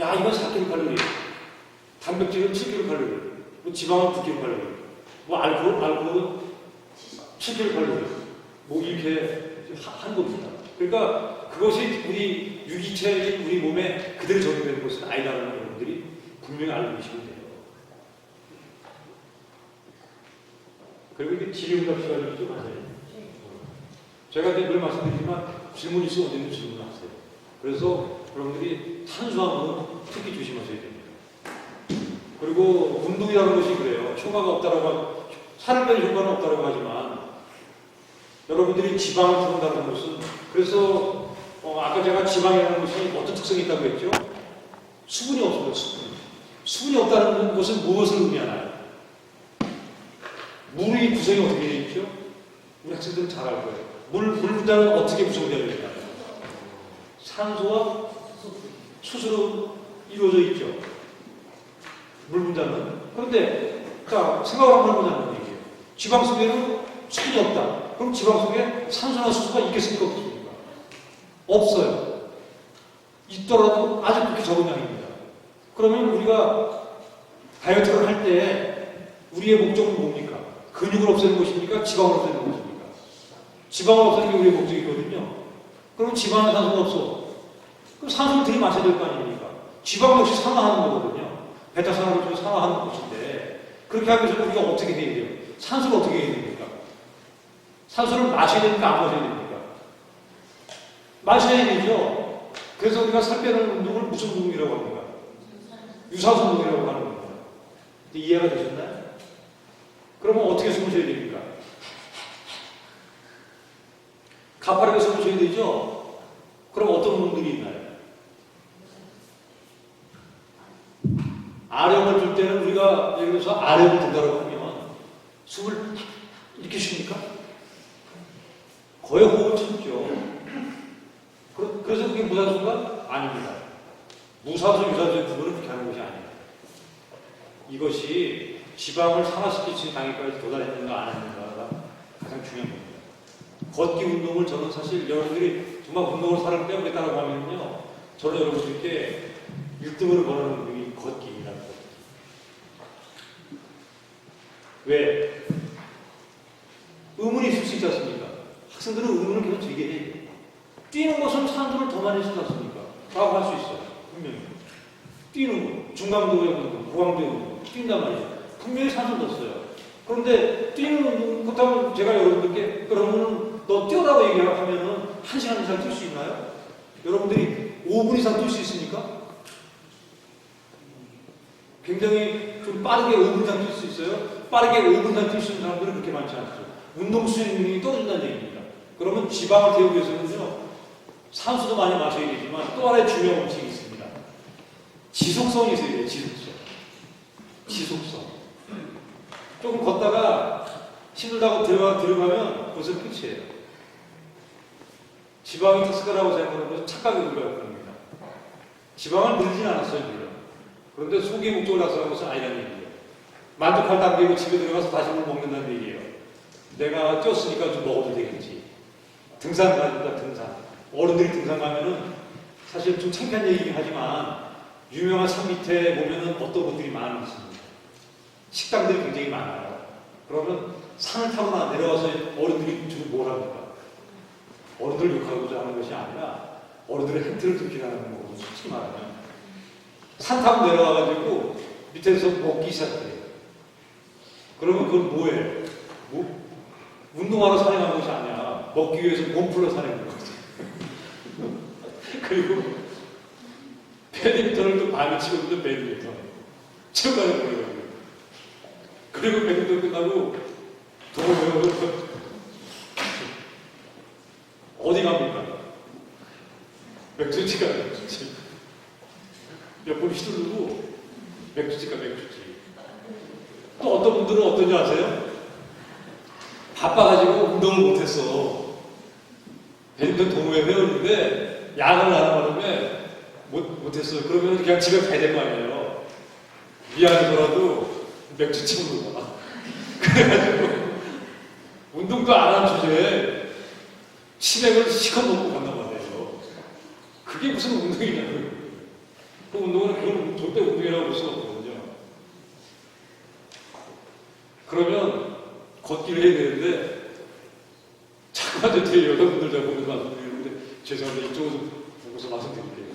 야 이건 4kcal, 단백질은 7kcal, 뭐 지방은 9kcal, 뭐 알코올은 7kcal, 뭐 이렇게 한 겁니다. 그러니까 그것이 우리 유기체인 우리 몸에 그대로 적용되는 것은 아니라는 여러분들이 분명히 알고 계시면 돼요. 그리고 이게 질의응답 시간이 좀 많아요. 제가 늘 말씀드리지만 질문 있으면 언제든 질문하세요. 그래서 여러분들이 탄수화물은 특히 조심하셔야 됩니다. 그리고 운동이라는 것이 그래요. 효과가 없다라고, 살을 빼는 효과는 없다라고 하지만 여러분들이 지방을 줄인다는 것은, 그래서 아까 제가 지방이라는 것이 어떤 특성이 있다고 했죠? 수분이 없어요. 수분이 없다는 것은 무엇을 의미하나요? 물의 구성이 어떻게 되어 있죠? 우리 학생들은 잘 알 거예요. 물 분자는 어떻게 구성되어 있나요? 산소와 수소로 이루어져 있죠. 물 분자는. 그런데 자, 생각을 한번 해보자는 얘기예요. 지방 속에는 수분이 없다. 그럼 지방 속에 산소나 수소가 있겠습니까? 없습니까? 없어요. 있더라도 아주 그렇게 적은 양입니다. 그러면 우리가 다이어트를 할 때 우리의 목적은 뭡니까? 근육을 없애는 것입니까? 지방을 없애는 것입니까? 지방을 없애는 게 우리의 목적이거든요. 그럼 지방에 산소가 없어. 그럼 산소를 들이마셔야 될 거 아닙니까? 지방 역시 산화하는 거거든요. 베타산화를 통해 산화하는 것인데, 그렇게 하기 위해서 우리가 어떻게 해야 돼요? 산소를 어떻게 해야 됩니까? 산소를 마셔야 됩니까? 안 마셔야 됩니까? 마셔야 되죠. 그래서 우리가 살 빼는 운동을 무슨 운동이라고 합니까? 유산소 운동이라고 하는 겁니다. 이해가 되셨나요? 그러면 어떻게 숨을 쉬어야 됩니까? 가파르게 숨을 쉬어야 되죠? 그럼 어떤 운동들이 있나요? 아령을 들 때는 우리가 예를 들어서 아령을 든다고 하면 숨을 이렇게 쉽니까? 거의 호흡을 참죠. 그래서 그게 무산소가 아닙니다. 무산소, 유산소의 구분은 그렇게 하는 것이 아닙니다. 이것이 지방을 산화시킬 수 있는 단계까지 도달했는가 안 했는가가 가장 중요한 겁니다. 걷기 운동을 저는 사실 여러분들이 정말 운동을 살을 빼보겠다고 하면요, 저는 여러분들께 1등으로 권하는 운동이 걷기입니다. 왜? 의문이 있을 수 있지 않습니까? 학생들은 의문을 계속 제기해. 뛰는 것은 산소를 더 많이 쓰지 않습니까? 라고 할 수 있어요. 분명히. 뛰는 거, 중강도의 운동, 고강도의 운동, 뛴단 말이에요. 분명히 산소를 넣었어요. 그런데 뛰는 운동, 그렇다면 제가 여러분들께 그러면 너 뛰어라고 얘기하면은 1시간 이상 뛸 수 있나요? 여러분들이 5분 이상 뛸 수 있습니까? 굉장히 좀 빠르게 5분 이상 뛸 수 있어요? 빠르게 5분 이상 뛸 수 있는 사람들은 그렇게 많지 않죠. 운동 수행력이 떨어진다는 얘기입니다. 그러면 지방을 태우기 위해서는요, 산소도 많이 마셔야 되지만 또 하나의 중요한 원칙이 있습니다. 지속성이 있어야 돼요. 지속성. 조금 걷다가 힘들다고 들어가면 벌써 끝이에요. 지방이 탔을까라고 생각하면 착각이 들어갈 겁니다. 지방을 늘리진 않았어요, 물론. 그런데 속이 목적을 달성한 것은 아니라는 얘기예요. 만족할 단계고 집에 들어가서 다시 물 먹는다는 얘기예요. 내가 뛰었으니까 좀 먹어도 되겠지. 등산 가니까 등산. 어른들이 등산 가면은 사실 좀 창피한 얘기긴 하지만 유명한 산 밑에 보면은 어떤 분들이 많이 있습니다. 식당들이 굉장히 많아요. 그러면 산을 타거나 내려와서 어른들이 주로 뭘 합니까? 어른들 욕하고자 하는 것이 아니라 어른들의 행태를 들키라는 거거든요. 솔직히 말하면. 산 타고 내려와가지고 밑에서 먹기 시작해요. 그러면 그건 뭐예요? 운동하러 산행한 것이 아니야. 먹기 위해서 몸 풀러 산행한 거지. 그리고 배드민턴을 또 밤에 치고 있는 배드민턴. 체육관에 보내가지고. 그리고 배드민턴 끝나고 돈을 외워서 어디 갑니까? 맥주집 가요, 맥주집. 몇 번 휘두르고 맥주집 가, 맥주집. 또 어떤 분들은 어떤지 아세요? 바빠가지고 운동을 못했어. 배드민턴 동호회 회원인데 야근을 하는 바람에 못했어요. 그러면 그냥 집에 가야 될 거 아니에요. 미안해서라도 맥주집으로 가. 그래가지고 운동도 안 한 주제에 치맥을 시컷 먹고 간단 말이에요. 그게 무슨 운동이냐고요. 그 운동은 그건 절대 운동이라고 볼 수가 없거든요. 그러면 걷기를 해야 되는데 자꾸만 뒤에 여성분들 제가 보면서 말씀드리는데 죄송한데 이쪽으로 보고서 말씀드릴게요.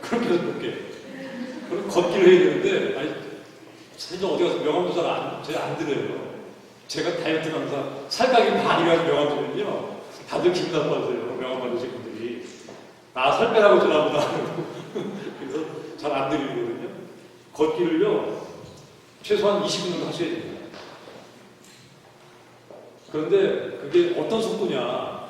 그렇게 해서 볼게요. 그럼 걷기를 해야 되는데 아니 사실 어디 가서 명함도 제가 안 드려요. 제가 다이어트 강사 살까기 많이 가서 명함 드리면요 다들 기분 나빠하세요. 명함 받으신 분들이 나 살 빼라고 전화보다 그래서 잘 안 드리거든요. 걷기를요 최소한 20분 정도 하셔야 됩니다. 그런데 그게 어떤 속도냐?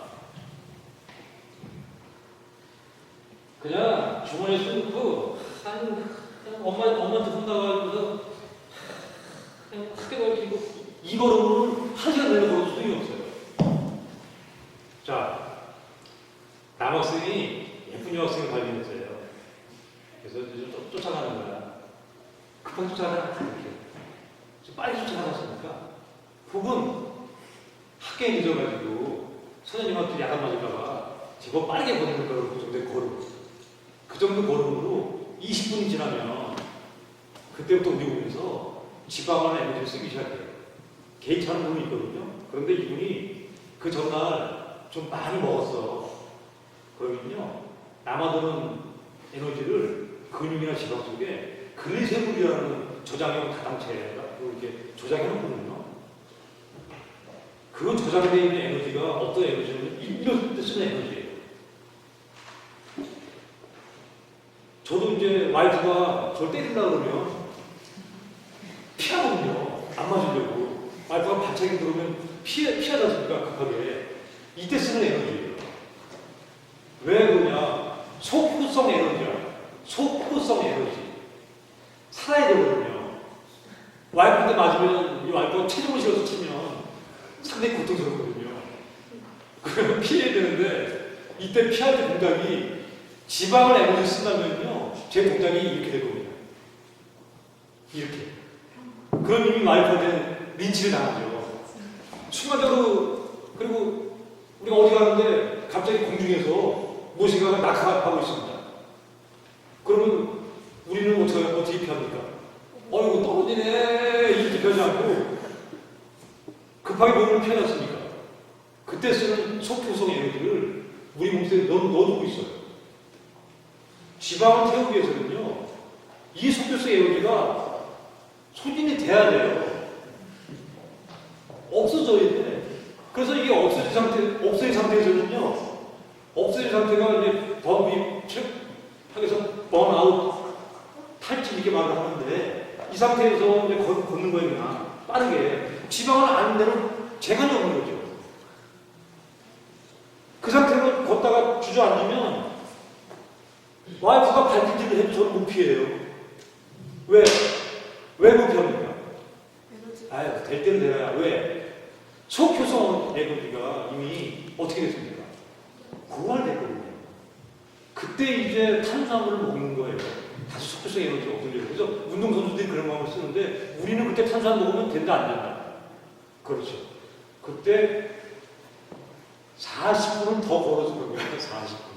그냥 주머니에 손 넣고 그냥 엄마한테 혼나가지고서 그냥 크게 걸리고 이 걸음으로는 1시간 내내 걸어도 소용이 없어요. 자, 남학생이 예쁜 여학생을 발견했어요. 그래서 이제 쫓아가는 거야. 급하게 쫓아가지 않다 이렇게. 빨리 쫓아가지 않습니까? 혹은 학교에 늦어가지고 선생님한테 야단 맞을까봐 제법 빠르게 보내는 거라고 그 정도의 걸음. 그 정도 걸음으로 20분이 지나면 그때부터 우리 몸에서 지방이나 에너지를 쓰기 시작해요. 개의치 않은 분이 있거든요. 그런데 이분이 그 전날 좀 많이 먹었어. 그러면요 남아도는 에너지를 근육이나 지방 속에 글리세롤이라는 저장형 다당체가 이렇게 저장해놓거든요. 그 저장되어 있는 에너지가 어떤 에너지냐면 일할 때 쓰는 에너지예요. 저도 이제 와이프가 저를 때린다 그러면 피하거든요. 갑자기 들어오면 피하지 않습니까? 급하게. 이때 쓰는 에너지예요. 왜 그러냐? 소프성 에너지야. 소프성 에너지. 살아야 되거든요. 와이프한테 맞으면 이 와이프가 체중을 실어서 치면 상당히 고통스럽거든요. 그러면 피해야 되는데 이때 피할 때 동작이 지방을 에너지 쓴다면요. 제 동작이 이렇게 될 겁니다. 이렇게. 그런 이미 와이프한테 린치를 당하죠. 순간적으로 그리고 우리가 어디 가는데 갑자기 공중에서 무엇인가가 낙하하고 있습니다. 그러면 우리는 어떻게 피합니까? 이거 떨어지네 이렇게 피하지 않고 급하게 몸을 피하지 않습니까? 그때 쓰는 소표성 에너지를 우리 몸속에 넣어두고 있어요. 지방을 태우기 위해서는요, 이 소표성 에너지가 소진이 돼야 돼요. 없어져야 돼. 그래서 이게 없어진 상태에서는요, 없어진 상태가 이제 하면서 번아웃, 탈진 이렇게 말을 하는데, 이 상태에서 이제 걷는 거예요, 그냥. 빠르게. 지방을 안 내는 재간이 없는 거죠. 그 상태로 걷다가 주저앉으면, 와이프가 발길질을 해도 저는 못 피해요. 왜 못 피합니까? 아유, 될 때는 되나야. 왜? 소표성 에너지가 이미 어떻게 됐습니까? 고갈됐거든요. 그때 이제 탄수화물을 먹는 거예요. 다시 소표성 에너지가 없어져요. 그래서 운동선수들이 그런 방법을 쓰는데 우리는 그때 탄수화물 먹으면 된다 안 된다? 그렇죠. 그때 40분은 더 걸어주는 거예요. 40분.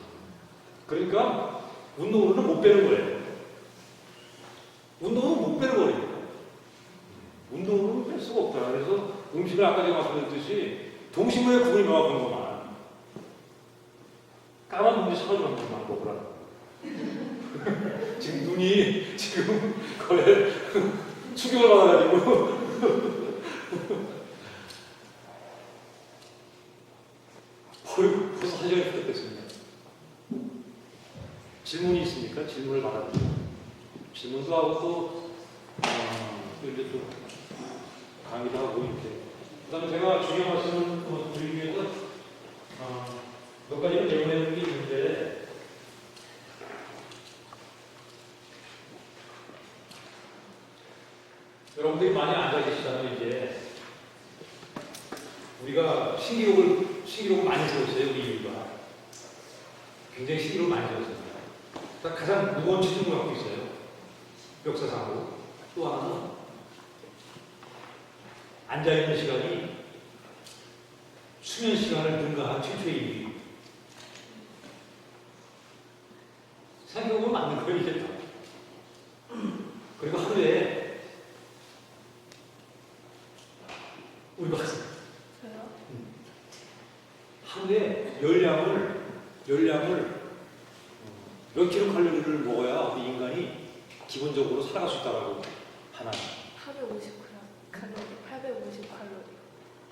그러니까 운동으로는 못 빼는 거예요. 운동은 못 빼는 거예요. 운동으로는 뺄 수가 없다. 그래서 음식을 아까 제가 말씀드렸듯이 동식물의 구분이 명확한 것만. 까만 눈이 사가지고 한 것만 먹으라. 지금 눈이 지금 거의 추격을 받아가지고. 벌써 한 시간이 부족했습니다. 질문이 있습니까? 질문을 받아드리죠. 질문도 하고 또, 이렇게 또 강의도 하고 이렇게. 그 다음에 제가 중요한 말씀을 드리기 위해서 몇 가지를 내보내는 게 있는데, 여러분들이 많이 앉아 계시잖아요, 이제. 우리가 신기록을 많이 들었어요, 우리 인류가. 굉장히 신기록을 많이 들었습니다. 가장 무거운 책임을 갖고 있어요. 역사상으로. 또 하나는 앉아있는 시간이 수면 시간을 능가한 최초의 인류. 생각해보면 맞는 거예요, 이게 다. 그리고 하루에 우리 박사 하루에 열량을 몇 킬로칼로리를 먹어야 우리 인간이 기본적으로 살아갈 수 있다라고 하나. 850칼로리.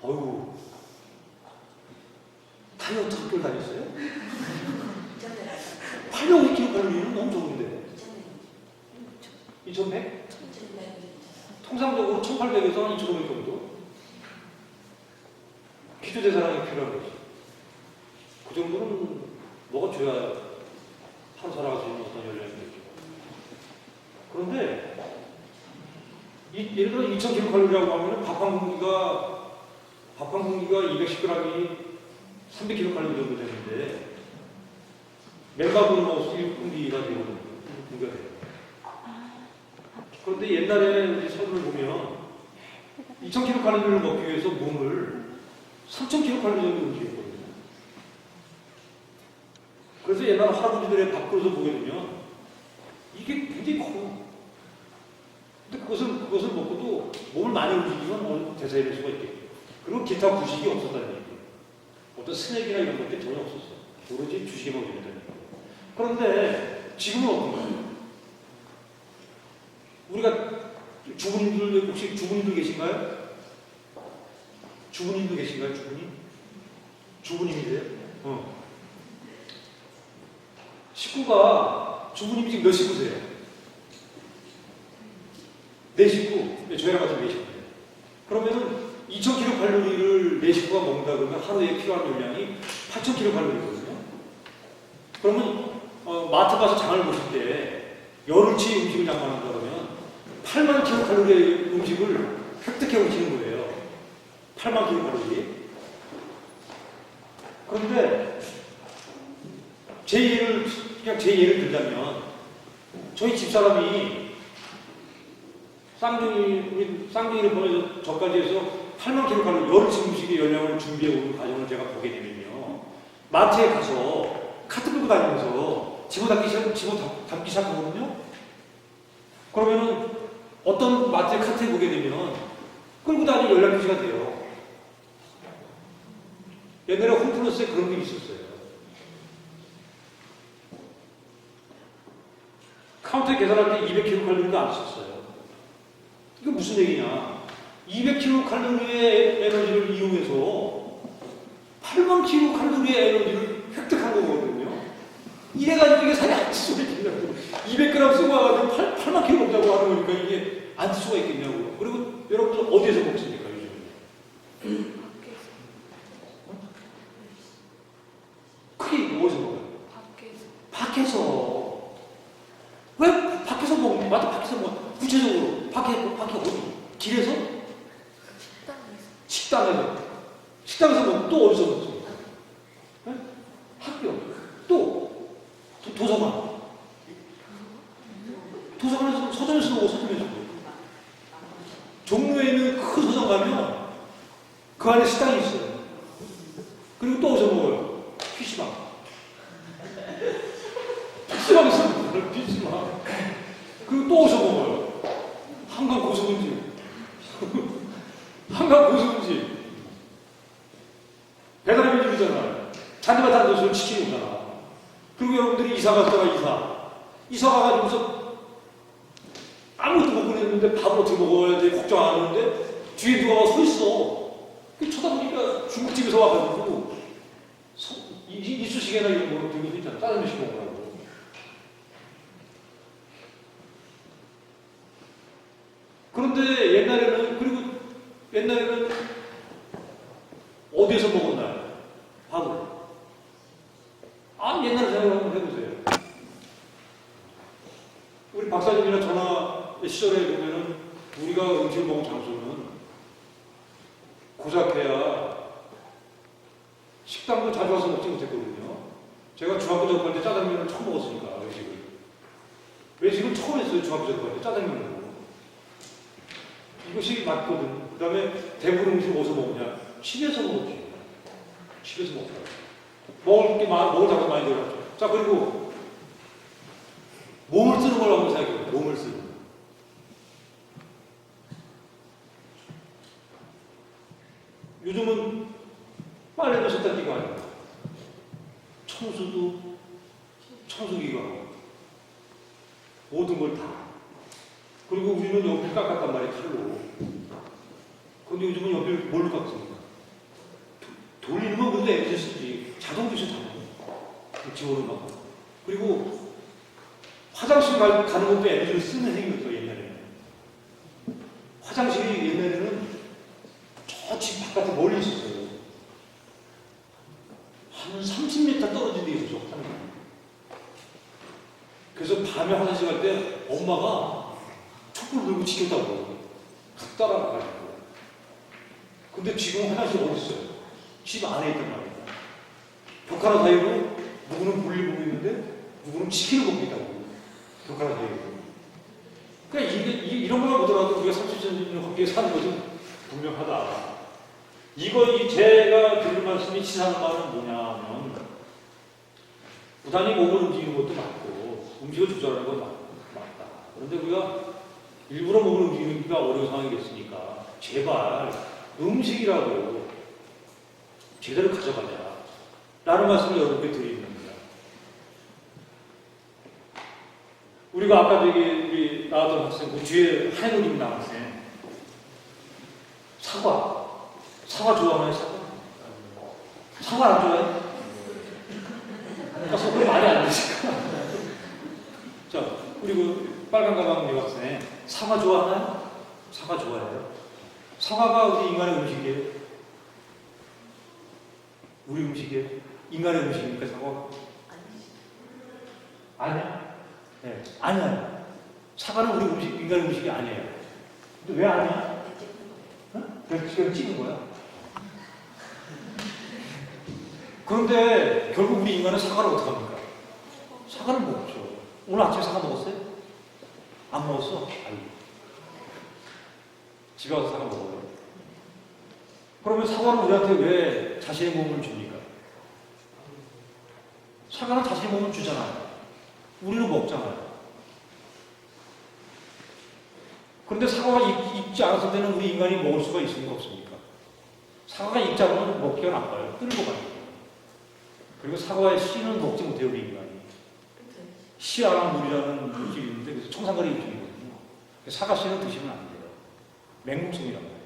어휴, 다이어트 학교를 다녔어요? 850킬로칼로리는 너무 적은데. 2100? 통상적으로 1800에서 한 2500 정도? 기초대사량이 필요한 거지. 그 정도는 먹어줘야 하루 살아갈 수 있는 어떤 연령이 되죠. 그런데 예를 들어 2000kcal라고 하면 밥 한 공기가 210g이 300kcal 정도 되는데 맨밥으로 먹을 수 1분기가 되거든요. 1분기가 돼요. 그런데 옛날에 우리 서술을 보면 2000kcal를 먹기 위해서 몸을 3000kcal 정도 움직였거든요. 그래서 옛날 할아버지들의 밥그릇을 보게 되면 이게 굉장히 커요. 근데 그것을 먹고도 몸을 많이 움직이면 대사해낼 수가 있겠고. 그리고 기타 부식이 없었다는 얘기예요. 어떤 스낵이나 이런 것들이 전혀 없었어요. 오로지 주식에 먹게 된다는 얘기예요. 그런데 지금은 어떤가요? 우리가 주부님들, 혹시 주부님들 계신가요? 주부님도 계신가요? 주부님이세요? 식구가, 주부님이 지금 몇 식구세요? 4식구. 저희랑 같은 4식구예요. 그러면은 2000kcal를 내 식구가 먹는다 그러면 하루에 필요한 용량이 8000kcal거든요. 그러면 마트 가서 장을 보실 때 열흘치 음식을 장만한다 그러면 8만 kcal의 음식을 획득해 오시는 거예요. 8만 kcal. 그런데 그냥 제 예를 들자면 저희 집사람이 쌍둥이를 보내서 저까지 해서 8만 kcal 열흘치 음식의 열량을 준비해 오는 과정을 제가 보게 되면요. 마트에 가서 카트 끌고 다니면서 집어담기 시작하거든요. 그러면은 어떤 마트에 카트에 보게 되면 끌고 다니는 열량 표시가 돼요. 옛날에 홈플러스에 그런 게 있었어요. 카운터에 계산할 때 200kcal도 안 썼어요. 이게 무슨 얘기냐? 200kcal의 에너지를 이용해서 8만 kcal의 에너지를 획득한 거거든요. 이래가지고 이게 살이 안 찔 수가 있겠냐고. 200g 쓰고 와가지고 8만 kcal 먹자고 하는 거니까 이게 안 찔 수가 있겠냐고. 그리고 여러분들 어디에서 먹습니까, 요즘에? 크게 어디서 먹어요? 밖에서. 왜 밖에서 먹는? 맞다, 밖에서 먹어. 구체적으로 밖에 어디? 길에서? 식당에서 먹고 또 어디서 먹지? 네? 학교 또 도서관에서 서점에서 먹고 서점에서 먹고 종로에 있는 큰 서점 가면 그 안에 식당이 있어요. 그리고 또 어디서 먹어요? PC방에서 먹어요. PC방. 그리고 또 어디서 먹어요? 한강 고수분집. 배달의 민족이잖아요. 잔디밭 한 도시로 치킨이 오잖아. 그리고 여러분들이 이사 갔다가 이사 가가지고서 아무것도 못 보냈는데 밥을 어떻게 먹어야 돼 걱정 안 하는데 뒤에 누가 서 있어. 그 쳐다보니까 중국집에서 와가지고 이쑤시개나 이런 거 들고 있잖아. 짜장면 시켜 먹으라고. 그런데 옛날에는 어디에서 먹었나요? 밥을. 옛날에 생각을 한번 해보세요. 우리 박사님이나 저나 시절에 보면은 우리가 음식을 먹은 장소는 고작해야 식당도 자주 와서 먹지 못했거든요. 제가 중학교 졸업할 때 짜장면을 처음 먹었으니까, 외식을 처음 했어요. 중학교 졸업할 때 짜장면으로. 이것이 맞거든. 그 다음에 대부분 음식 어디서 먹냐? 집에서 먹었지. 집에서 먹더라고. 먹을 장소 많이 들어갔죠. 자, 그리고 몸을 쓰는 걸 한번 생각해요. 몸을 쓰는 거. 요즘은 빨래도 세탁기가 아니고 청소도 청소기가 하고 모든 걸 다. 그리고 우리는 연필 깎았단 말이에요, 칼로. 그런데 요즘은 연필 뭘로 깎습니까? 돌리는 건 근데 에너지 쓰지. 자동기술 집어넣는 거. 그리고 화장실 가는 것도 에너지를 쓰는 행위였어요, 옛날에는. 화장실이 옛날에는 저 집 바깥에 멀리 있었어요. 한 30m 떨어진 데 있었죠, 화장실. 그래서 밤에 화장실 갈 때 엄마가 촛불 들고 지켰다고. 탁 따라가가지고. 근데 지금 화장실 어디 있어요? 집 안에 있단 말이에요. 벽 하나 사이로 누구는 볼일 보고 있는데 누구는 치킨을 먹고 있다고. 벽 하나 사이로. 그러니까 이런 것만 보더라도 우리가 30년 함께 사는 것은 분명하다. 제가 드릴 말씀이 치사한 말은 뭐냐면 부단히 몸을 움직이는 것도 맞고 음식을 조절하는 건 맞다. 그런데 우리가 일부러 몸을 움직이기가 어려운 상황이 됐으니까 제발 음식이라도 제대로 가져가자 라는 말씀을 여러분께 드리는 겁니다. 우리가 아까 우리 나왔던 학생 그 뒤에 하얀 옷 입은 남학생 사과 좋아하나요? 사과 안 좋아해? 그러니까 속으로 말이 안 되니까. 자, 그리고 빨간 가방 여학생 사과 좋아하나요? 사과 좋아해요. 사과가 우리 인간의 음식이에요? 우리 음식이에요? 인간의 음식입니까, 사과가? 아니야? 네, 아니야. 사과는 우리 음식, 인간의 음식이 아니에요. 근데 왜 아니야? 그래서 지금 찍은 거야. 그런데 결국 우리 인간은 사과를 어떻게 합니까? 사과를 먹죠. 오늘 아침에 사과 먹었어요? 안 먹었어? 아이고. 집에 와서 사과 먹어요. 그러면 사과는 우리한테 왜 자신의 몸을 줍니까? 사과는 자신의 몸을 주잖아요. 우리는 먹잖아요. 그런데 사과가 익지 않았을 때는 우리 인간이 먹을 수가 있습니까? 없습니까? 사과가 익지 않으면 먹기가 나빠요. 끓고 가요. 그리고 사과의 씨는 먹지 못해요, 우리 인간이. 씨알한 물이라는 물질이 있는데, 그래서 청산가리 일종이거든요. 사과 씨는 드시면 안 돼요. 맹목성이란 말이에요.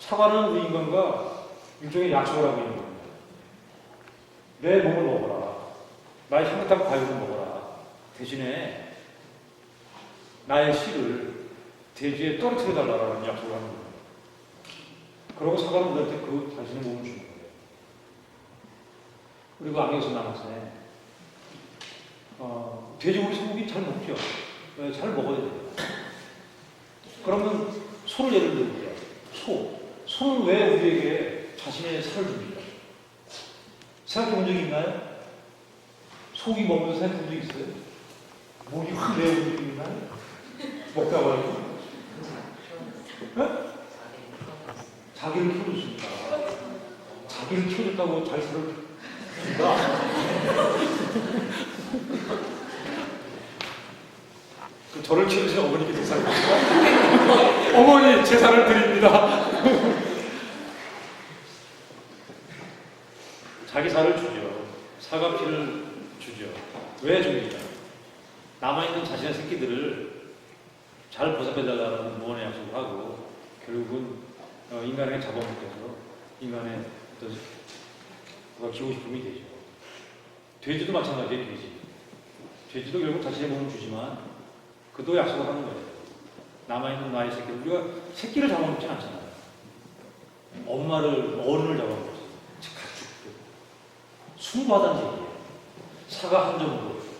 사과는 우리 인간과 일종의 약속을 하고 있는 겁니다. 내 몸을 먹어라. 나의 향긋한 과육을 먹어라. 대신에 나의 씨를 대지에 떨어뜨려 달라는 약속을 하는 거예요. 그러고 사과는 우리한테 그 자신의 몸을 주는 거예요. 그리고 안경에서 남았어요. 돼지고기, 소고기 잘 먹죠? 네, 잘 먹어야 돼요. 그러면 소를 예를 들어보자. 소는 왜 우리에게 자신의 살을 줍니까? 생각해 본 적이 있나요? 소고기 먹으면서 생각해 본 적 있어요? 목이 확 메어본 적이 있나요? 먹다 말고. 네? 자기를 키워줬습니다. 자기를 키워줬다고 잘 살을 준다. 그 저를 키우신 어머니께 제사를 드립니다. 어머니 제사를 드립니다. 자기 살을 주죠. 사과피를 주죠. 왜 줍니까? 남아있는 자신의 새끼들을 잘 보살펴달라는 무언의 약속을 하고 결국은 인간에게 잡아먹혀서 인간의 어떤 기고 싶음이 되죠. 돼지도 마찬가지예요. 돼지도 결국 자신의 몸을 주지만 그도 약속을 하는 거예요. 남아있는 나의 새끼들, 우리가 새끼를 잡아먹진 않잖아요. 어른을 잡아먹었어요. 즉 가축들. 숭고하다는 얘기예요. 사과 한 점으로